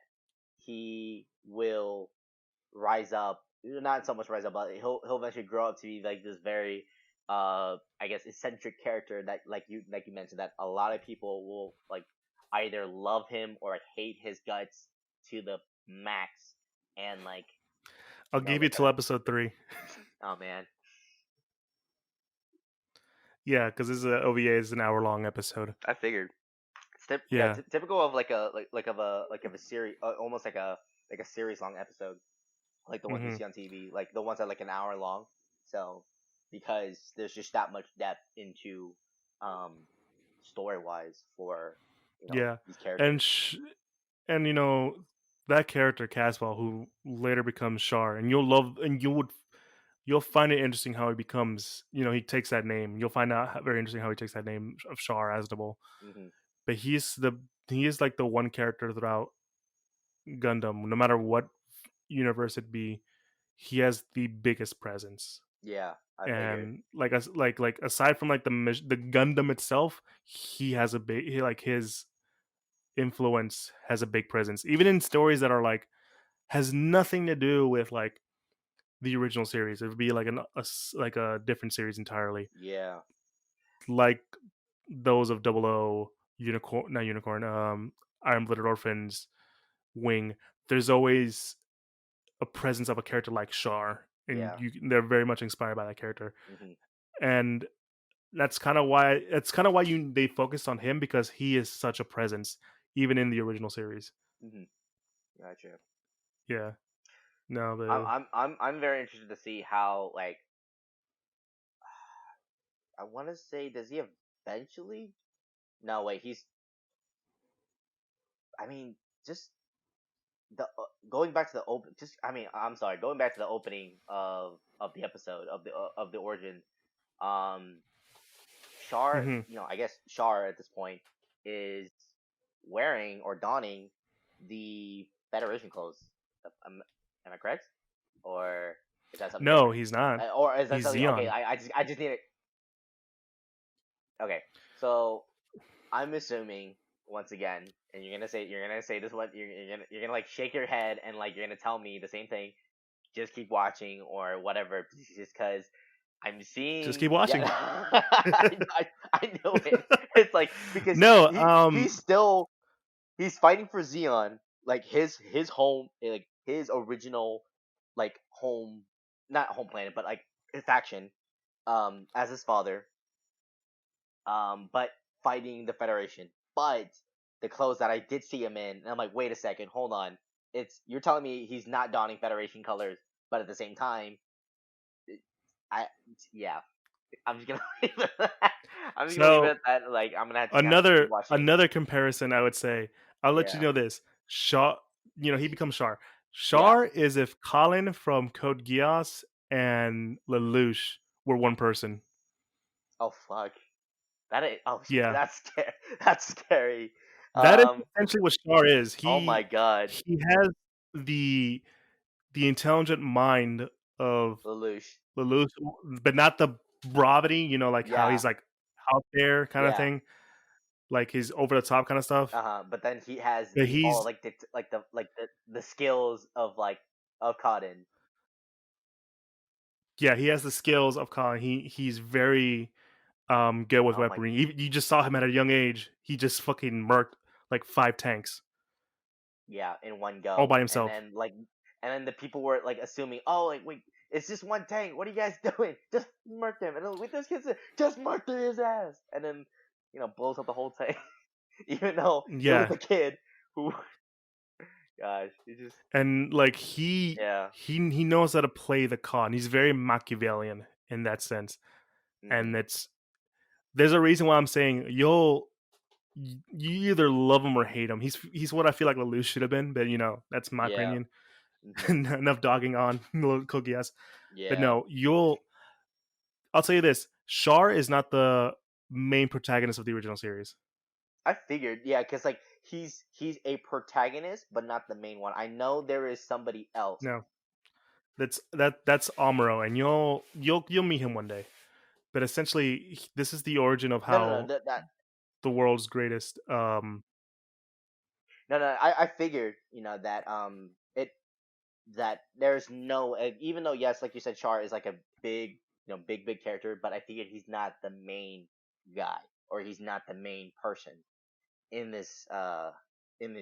he will rise up not so much rise up but he'll eventually grow up to be like this very I guess eccentric character that like you mentioned that a lot of people will like either love him or hate his guts to the max and like I'll give you like till episode 3. oh man. Yeah, because this is a OVA is an hour long episode. I figured. Yeah, Yeah. typical of like a like of a series, almost like a series long episode, like the ones you Hmm. see on TV, like the ones that are like an hour long. So because there's just that much depth into um story wise for Yeah, these and characters. and that character Caswell, who later becomes Shar, and you'll find it interesting how he becomes. He takes that name. You'll find out very interesting how he takes that name of Shar Aznable. Hmm. But he is like the one character throughout Gundam, no matter what universe it be, he has the biggest presence. Yeah, I figured. And like aside from like the Gundam itself, he has a big like his influence has a big presence, even in stories that are like has nothing to do with like the original series. It would be like like a different series entirely, Yeah. like those of Double O, Unicorn, not Unicorn, Iron Blooded Orphans, Wing. There's always a presence of a character like Char, and Yeah. they're very much inspired by that character, Mhm. and that's kind of why you they focused on him because he is such a presence even in the original series. Mhm. Gotcha. Yeah, no, I'm very interested to see how, like, I want to say, does he eventually? No, wait. He's. I mean, just the going back to the open. Just, I mean, I'm sorry. Going back to the opening of the episode of the origin. Um, Char, hmm I guess Char at this point is wearing or donning the Federation clothes. Am I correct? Or is that something no, different? he's not. Or is that He's something? Okay, Xeon. I just need it. Okay, so I'm assuming once again, and you're gonna say this one. You're gonna like shake your head and like you're gonna tell me the same thing. Just keep watching or whatever, just because I'm Just keep seeing. Yeah, watching. I know it. It's like because No, he's fighting for Xeon, like his home, like his original like home, not home planet, but like his faction, as his father, but fighting the Federation. But the clothes that I did see him in, and I'm like, wait a second, hold on. You're telling me he's not donning Federation colors, but at the same time, I yeah, I'm just gonna leave it at that. I'm just gonna leave it so at that. Like I'm gonna have to kind of keep another watching. another comparison I would say. I'll let you Yeah, know this. Shaw, he becomes Char. yeah. Char is if Colin from Code Geass and Lelouch were one person. Oh fuck. That is. Oh, Yeah. that's scary. That's scary. That is Um. essentially what Char is. Oh my He god, he has the intelligent mind of Lelouch. Lelouch, but not the bravity, like how Yeah, he's like out there kind of yeah. thing, like he's over the top kind of stuff. But then he has But the all he's like the skills of like of Cotton. yeah, he has the skills of Colin. He's very good with Oh my. weaponry. You just saw him at a young age. He just fucking murked like 5 tanks Yeah, in one all go, by and himself. then the people were like assuming, oh, like wait, it's just one tank. What are you guys doing? Just murk him. And then with this kid said, just murk his ass, and then blows up the whole tank, even though it was Yeah, the kid who, gosh, he just and like yeah. he knows how to play the con. He's very Machiavellian in that sense, and Hmm. there's a reason why I'm saying you either love him or hate him. He's what I feel like Lelouch should have been, but that's my Yeah. opinion. Hmm. Enough dogging on little cookie ass. But Yeah. no, I'll tell you this: Char is not the main protagonist of the original series. I figured, yeah, because like he's a protagonist, but not the main one. I know there is somebody else. No, that's Amuro, and you'll meet him one day. But essentially, this is the origin of No, no, no. how That the world's greatest. no, no. I figured, that there's no, even though yes, like you said, Char is like a big, big character, but I figured he's not the main guy, or he's not the main person in this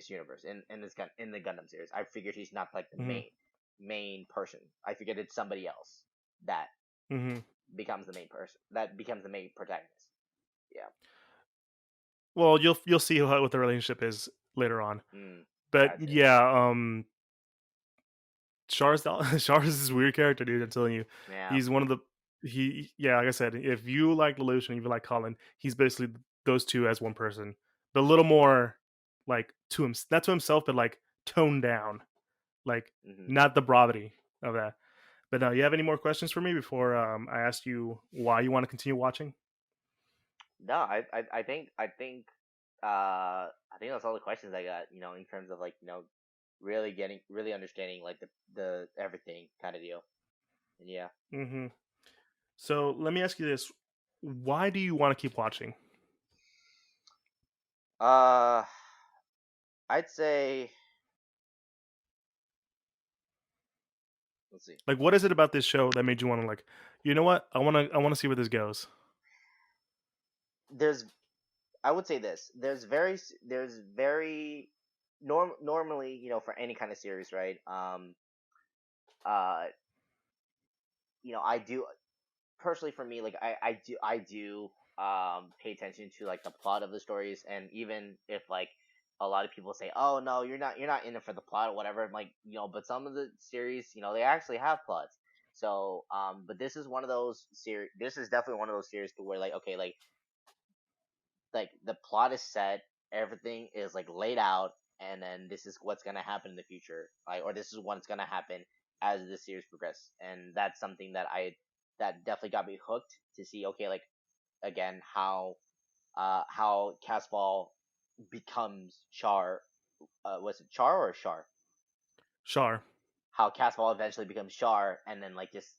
universe, in the Gundam series. I figured he's not like the mhm, main person. I figured it's somebody else that mhm. becomes the main protagonist. Yeah. Well, you'll see what the relationship is later on. Mm, But gotcha. yeah, Char's Char's this weird character, dude. I'm telling you, Yeah. he's one of the yeah. Like I said, if you like Lelouch and if you like Colin, he's basically those two as one person, but a little more like to him, not to himself, but like toned down, like Hmm. not the bravity of that. But now, you have any more questions for me before I ask you why you want to continue watching? No, I think that's all the questions I got. In terms of like really understanding like the everything kind of deal. And yeah. hmm So let me ask you this: why do you want to keep watching? Uh, I'd say Let's see. Like, what is it about this show that made you want to like, you know what? I want to see where this goes. There's I would say this. There's very normally, for any kind of series, right? Uh I do personally, for me, like I do pay attention to like the plot of the stories. And even if like a lot of people say, oh no, you're not in it for the plot or whatever, I'm like, but some of the series, they actually have plots. So but this is definitely one of those series to where, like, okay, like the plot is set, everything is like laid out, and then this is what's gonna happen in the future, like, or this is what's gonna happen as the series progresses. And that's something that definitely got me hooked to see, okay, like, again, how Casball becomes Char. Was it Char or Char? Char. How Casball eventually becomes Char, and then like just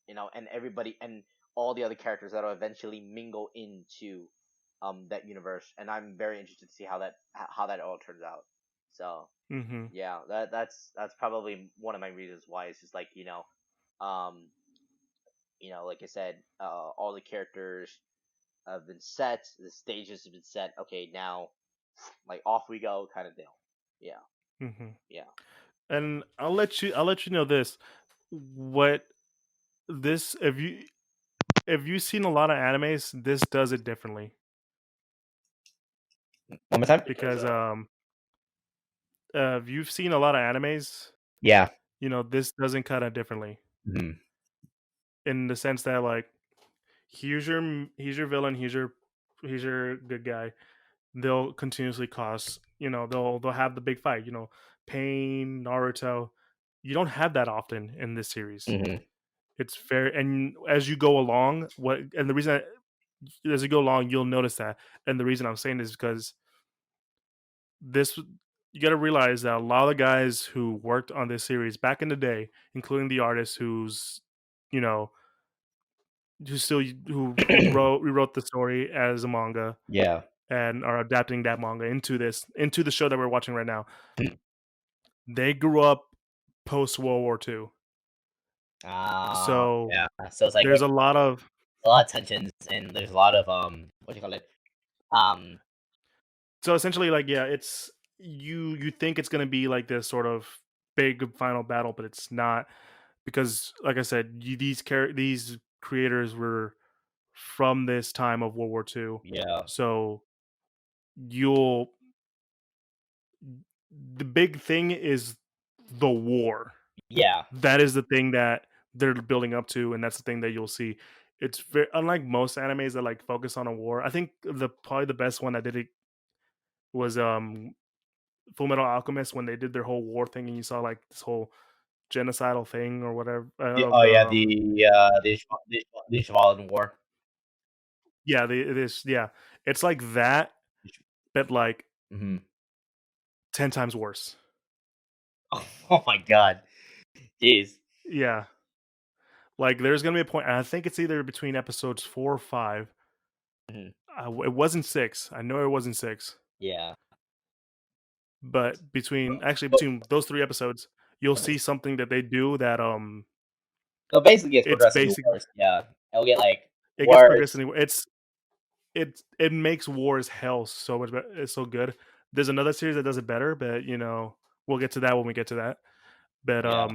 and everybody and all the other characters that'll eventually mingle into that universe. And I'm very interested to see how that all turns out. So Hmm. yeah, that's probably one of my reasons why it's just like, um like I said, all the characters have been set, the stages have been set. Okay, now, like, off we go, kind of deal. Yeah, Hmm. yeah. And I'll let you know this. What this if you've seen a lot of animes, this does it differently One more time. because if you've seen a lot of animes, Yeah. this doesn't cut it differently Hmm. in the sense that like here's your villain, here's your good guy. They'll continuously cause, they'll have the big fight. Pain, Naruto. You don't have that often in this series. Hmm. It's fair, and as you go along, the reason as you go along, you'll notice that. And the reason I'm saying this is because this you got to realize that a lot of the guys who worked on this series back in the day, including the artist you know, who still who rewrote the story as a manga Yeah. and are adapting that manga into the show that we're watching right now. They grew up post World War II, so Yeah. So it's like there's a lot of a lot of tensions, and there's a lot of what do you call it? Um, so essentially, like, yeah, it's you think it's gonna be like this sort of big final battle, but it's not because, like I said, these creators were from this time of World War II, yeah. so you'll the big thing is the war. Yeah. That is the thing that they're building up to, and that's the thing that you'll see. It's very unlike most animes that like focus on a war. I think probably the best one that did it was Full Metal Alchemist when they did their whole war thing, and you saw like this whole genocidal thing or whatever of Oh the yeah, the Schwalben War. yeah yeah, it's like that, but like Mm-hmm. 10 times worse. Oh my god. Jeez. Yeah, like there's gonna be a point. And I think it's either between episodes 4 or 5. Hmm. It wasn't 6. I know it wasn't 6. Yeah. But But, between those 3 episodes, you'll but see something that they do that, so basically, it's it's progressively basic worse. Yeah, it'll get like it gets worse. progressively it makes War as Hell so much better. It's so good. There's another series that does it better, but, we'll get to that when we get to that. But, Yeah.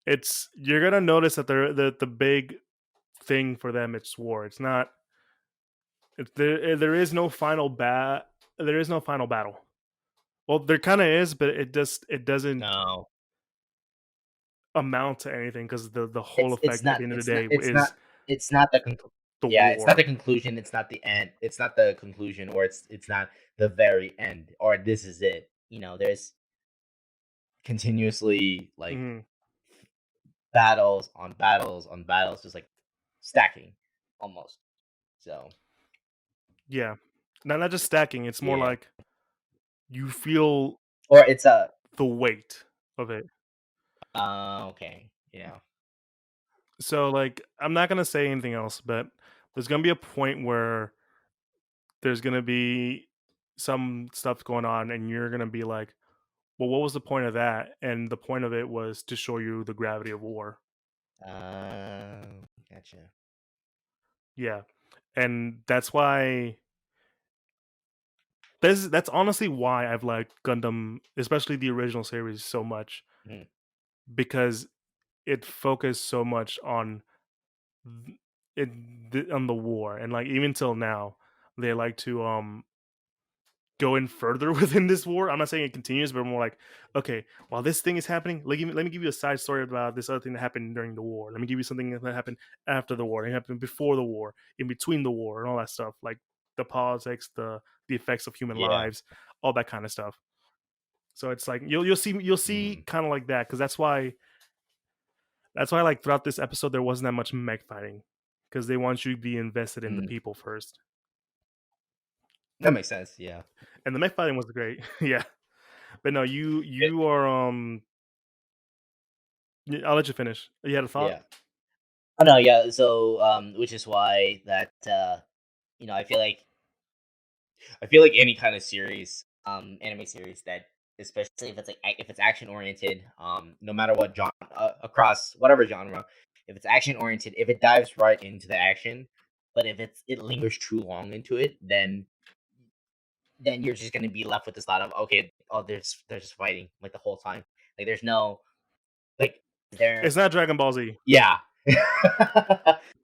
it's you're gonna notice that the big thing for them, it's War. It's not there is no there is no final battle. Well, there kinda is, but it doesn't No. amount to anything because the whole It's effect at not. the end of the It's not. day It's not. is It's not the the yeah. It's not the war. conclusion. It's not the end. It's not the conclusion, or it's not the very end, or this is it. There's continuously like Mhm. battles on battles on battles, just like stacking almost. So Yeah. Not just stacking, it's more yeah, like you feel or it's a the weight of it. okay, yeah, So, like, I'm not gonna say anything else, but there's gonna be a point where there's gonna be some stuff going on, and you're gonna be like, Well, what was the point of that? And the point of it was to show you the gravity of war. Gotcha. Yeah. And that's honestly why I've liked Gundam, especially the original series, so much Mhm. because it focused so much on on the war, and like even till now, they like to go in further within this war. I'm not saying it continues, but more like, okay, while this thing is happening, let me give you a side story about this other thing that happened during the war. Let me give you something that happened after the war, it happened before the war, in between the war, and all that stuff, like the politics, the effects of human Yeah. lives, all that kind of stuff. So it's like you'll see Mm. kind of like that because that's why like throughout this episode there wasn't that much mech fighting because they want you to be invested in the Mm. people first, That makes sense. Yeah. and the mech fighting was great. Yeah, but no, you It- you are I'll let you finish. You had a thought? yeah. Oh no, yeah. So, which is why that I feel like any kind of series, anime series that, especially if it's like if it's action oriented, no matter what genre, across whatever genre, if it's action oriented, if it dives right into the action, but if it lingers too long into it, then you're just gonna be left with this thought of, okay, oh, they're just fighting like the whole time, like there's no like there, It's not Dragon Ball Z. yeah.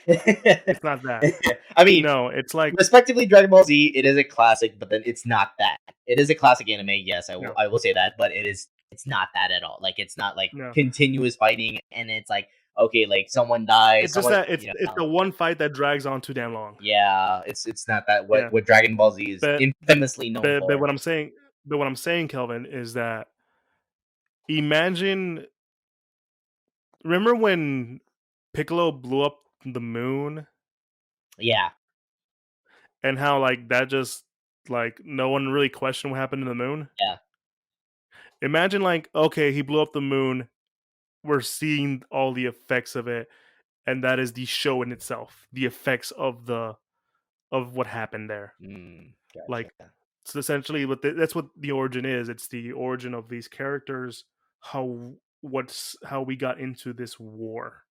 It's not that. I mean, No, it's like respectively, Dragon Ball Z, it is a classic, but then it's not that. It is a classic anime, yes, no, I will say that, but it's not that at all. Like it's not like no. continuous fighting, and it's like, okay, like someone dies, It's just someone, that it's the one fight that drags on too damn long. yeah, it's not that Yeah, what Dragon Ball Z is but infamously known but for. what I'm saying, Kelvin, is that imagine remember when Piccolo blew up the moon Yeah, and how like that just like no one really questioned what happened to the moon? yeah, Imagine like okay, he blew up the moon. We're seeing all the effects of it, and that is the show in itself. The effects of what happened there. gotcha. Like so essentially that's what the origin is. It's the origin of these characters, how we got into this war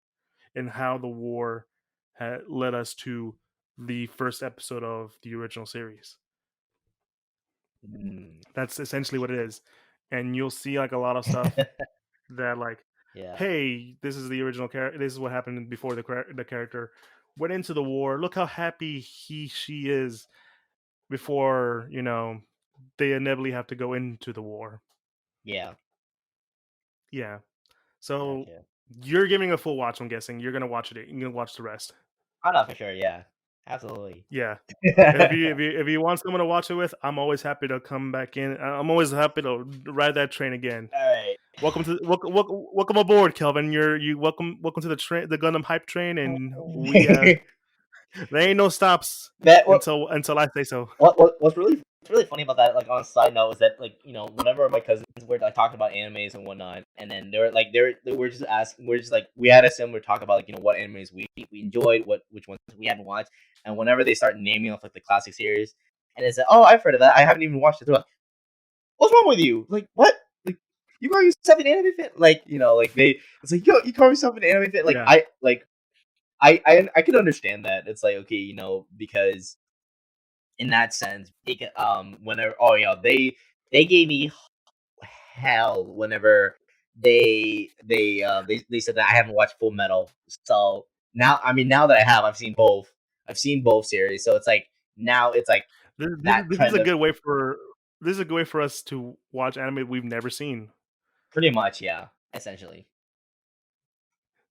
and how the war had led us to the first episode of the original series. Mm. That's essentially what it is. And you'll see like a lot of stuff that like, Yeah, hey, this is the original character. This is what happened before the character went into the war. Look how happy she is before they inevitably have to go into the war. yeah, Yeah. So gotcha. you're giving a full watch. I'm guessing you're gonna watch it. You're gonna watch the rest. Oh no, for sure, yeah, absolutely. Yeah. And if All you want someone to watch it with, I'm always happy to come back in. I'm always happy to ride that train again. right. Welcome aboard, Kelvin. You welcome to the train, the Gundam hype train, and we have there ain't no stops that what until I say so. what's really funny about that, like on a side note, is that like whenever my cousins were like talking about animes and whatnot, and then they were just asking, we're just like we had a similar talk about like what animes we enjoyed, which ones we haven't watched, and whenever they start naming off like the classic series, and they say, oh, I've heard of that, I haven't even watched it. They're like, what's wrong with you? Like what? Like you call yourself an anime fan? Like like it's like yo, you call yourself an anime fan? Like Yeah. I can understand that. It's like okay, because in that sense, whenever oh yeah, they gave me hell whenever they said that I haven't watched Full Metal. So now, I mean, now that I have, I've seen both series. So it's like now it's like that This is trend a of good way for us to watch anime we've never seen. pretty much, yeah, essentially,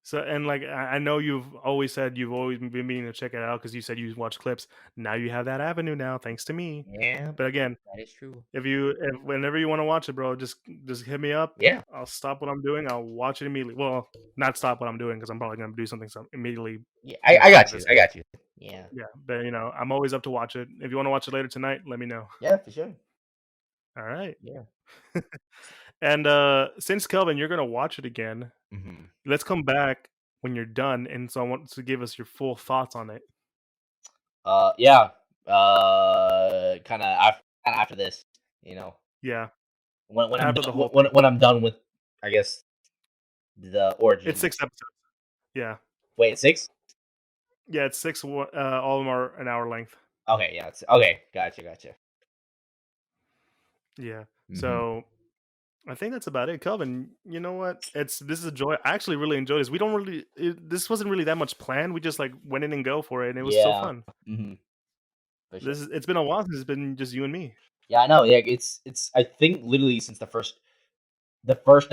So and like I know you've always said you've always been meaning to check it out because you said you watch clips. Now you have that avenue now, thanks to me. yeah, But again, that is true. if whenever you want to watch it, bro, just hit me up. Yeah, I'll stop what I'm doing. I'll watch it immediately. Well, not stop what I'm doing because I'm probably gonna do something immediately yeah, more I got after you, this. I got you. Yeah, Yeah, but I'm always up to watch it. If you want to watch it later tonight, let me know. yeah, for sure. All right. Yeah. And since Kelvin, you're gonna watch it again. hmm Let's come back when you're done, and so I want to give us your full thoughts on it. Yeah. Kind of after this, you know. Yeah. when I'm After the done whole thing. when I'm done with, I guess, the It's 6 origins. episodes. Yeah. Wait, 6? Yeah, it's 6 all of them are an hour length. Okay, yeah, it's okay. Gotcha. Yeah. Hmm. So, I think that's about it. Kelvin, you know what? This is a joy. I actually really enjoyed this. We don't really this wasn't really that much planned. We just, like, went in and go for it, and it was so Yeah. fun. Hmm. For sure. It's been a while since it's been just you and me. Yeah, I know. Yeah, it's. I think literally since the first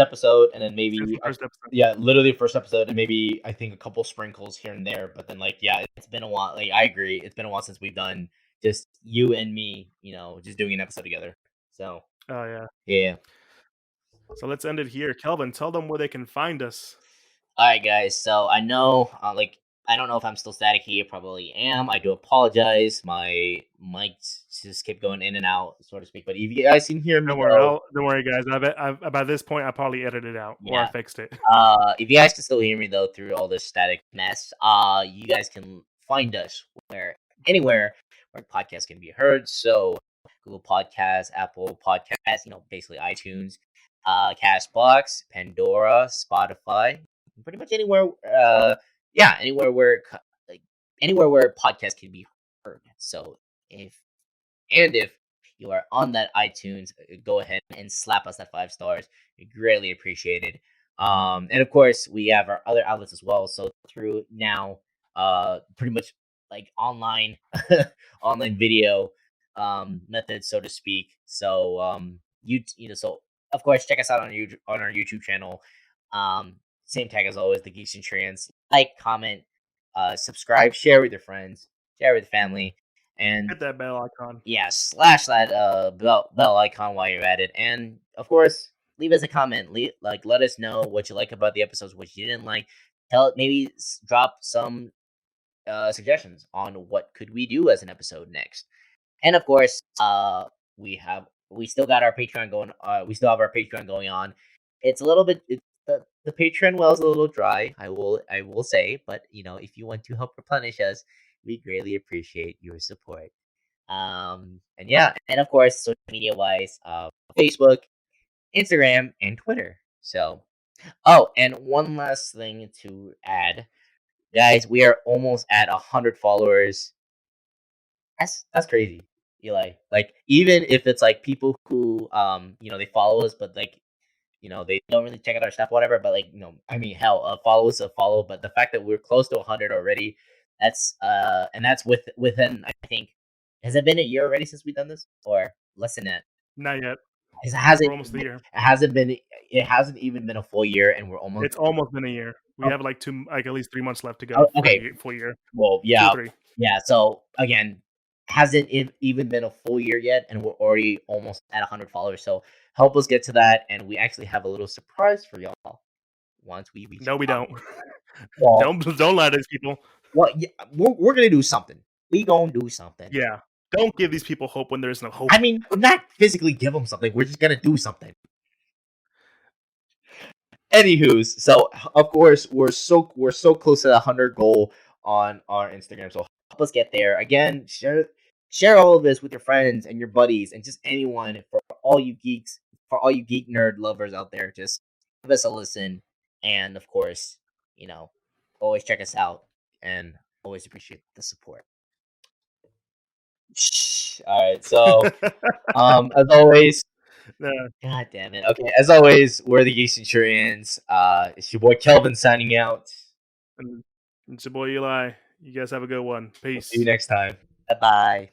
episode, and then Since maybe the first episode. yeah, literally the first episode, and maybe I think a couple sprinkles here and there. But then like yeah, it's been a while. Like I agree, it's been a while since we've done just you and me. Just doing an episode together. So Oh, yeah. yeah. So let's end it here. Kelvin, tell them where they can find us. All right, guys. So I know, I don't know if I'm still staticky. I probably am. I do apologize. My mics just keep going in and out, so to speak. But if you guys can hear me though, Don't worry, guys. I bet by this point, I probably edited it out or I yeah. fixed it. If you guys can still hear me though through all this static mess, you guys can find us anywhere where podcasts can be heard. So Google Podcasts, Apple Podcasts, basically iTunes, Castbox, Pandora, Spotify, pretty much anywhere. Yeah, like anywhere where podcasts can be heard. So if you are on that iTunes, go ahead and slap us that 5 stars. We greatly appreciate it. And of course, we have our other outlets as well. So through now, pretty much like online, online video methods, so to speak. So so of course, check us out on our YouTube channel. Same tag as always, the Geek Centurions. Like, comment, subscribe, share with your friends, share with family, and Hit that bell icon. yeah, slash that bell icon while you're at it, and of course, leave us a comment. Let us know what you like about the episodes, what you didn't like. Maybe drop some suggestions on what could we do as an episode next. And of course, we still got our Patreon going. We still have our Patreon going on. It's a little bit. The Patreon well is a little dry. I will say, but if you want to help replenish us, we greatly appreciate your support. And yeah, and of course, social media wise, Facebook, Instagram, and Twitter. So, oh, and one last thing to add, guys, we are almost at 100 followers. That's crazy, Eli. Like, even if it's like people who they follow us, but like they don't really check out our stuff, whatever. But like, I mean, hell, a follow is a follow. But the fact that we're close to 100 already, and that's within, I think, has it been a year already since we've done this, or less than that? Not yet. It We're hasn't. almost a It year. hasn't been. It hasn't even been a full year, and we're almost. It's almost been a year. We Oh, have like at least 3 months left to go oh, for okay. the full year. Well, Two, yeah, three. yeah. So again, hasn't even been a full year yet, and we're already almost at 100 followers. So help us get to that, and we actually have a little surprise for y'all once we reach No, we don't. 100. Well, Don't lie to these people. well, yeah, we're gonna do something. We gonna do something. Yeah. Don't give these people hope when there's no I hope. mean, not physically give them something. We're just gonna do something. Anywho's, so of course we're so close to the 100 goal on our Instagram. So help us get there. Again, share all of this with your friends and your buddies and just anyone, for all you geek nerd lovers out there. Just give us a listen, and of course, you know, always check us out, and always appreciate the support. All right, so as always, Yeah. God damn it. Okay, as always, we're the Geek Centurions. It's your boy Kelvin signing out. And it's your boy Eli. You guys have a good one. We'll see you Peace. next time. Bye bye.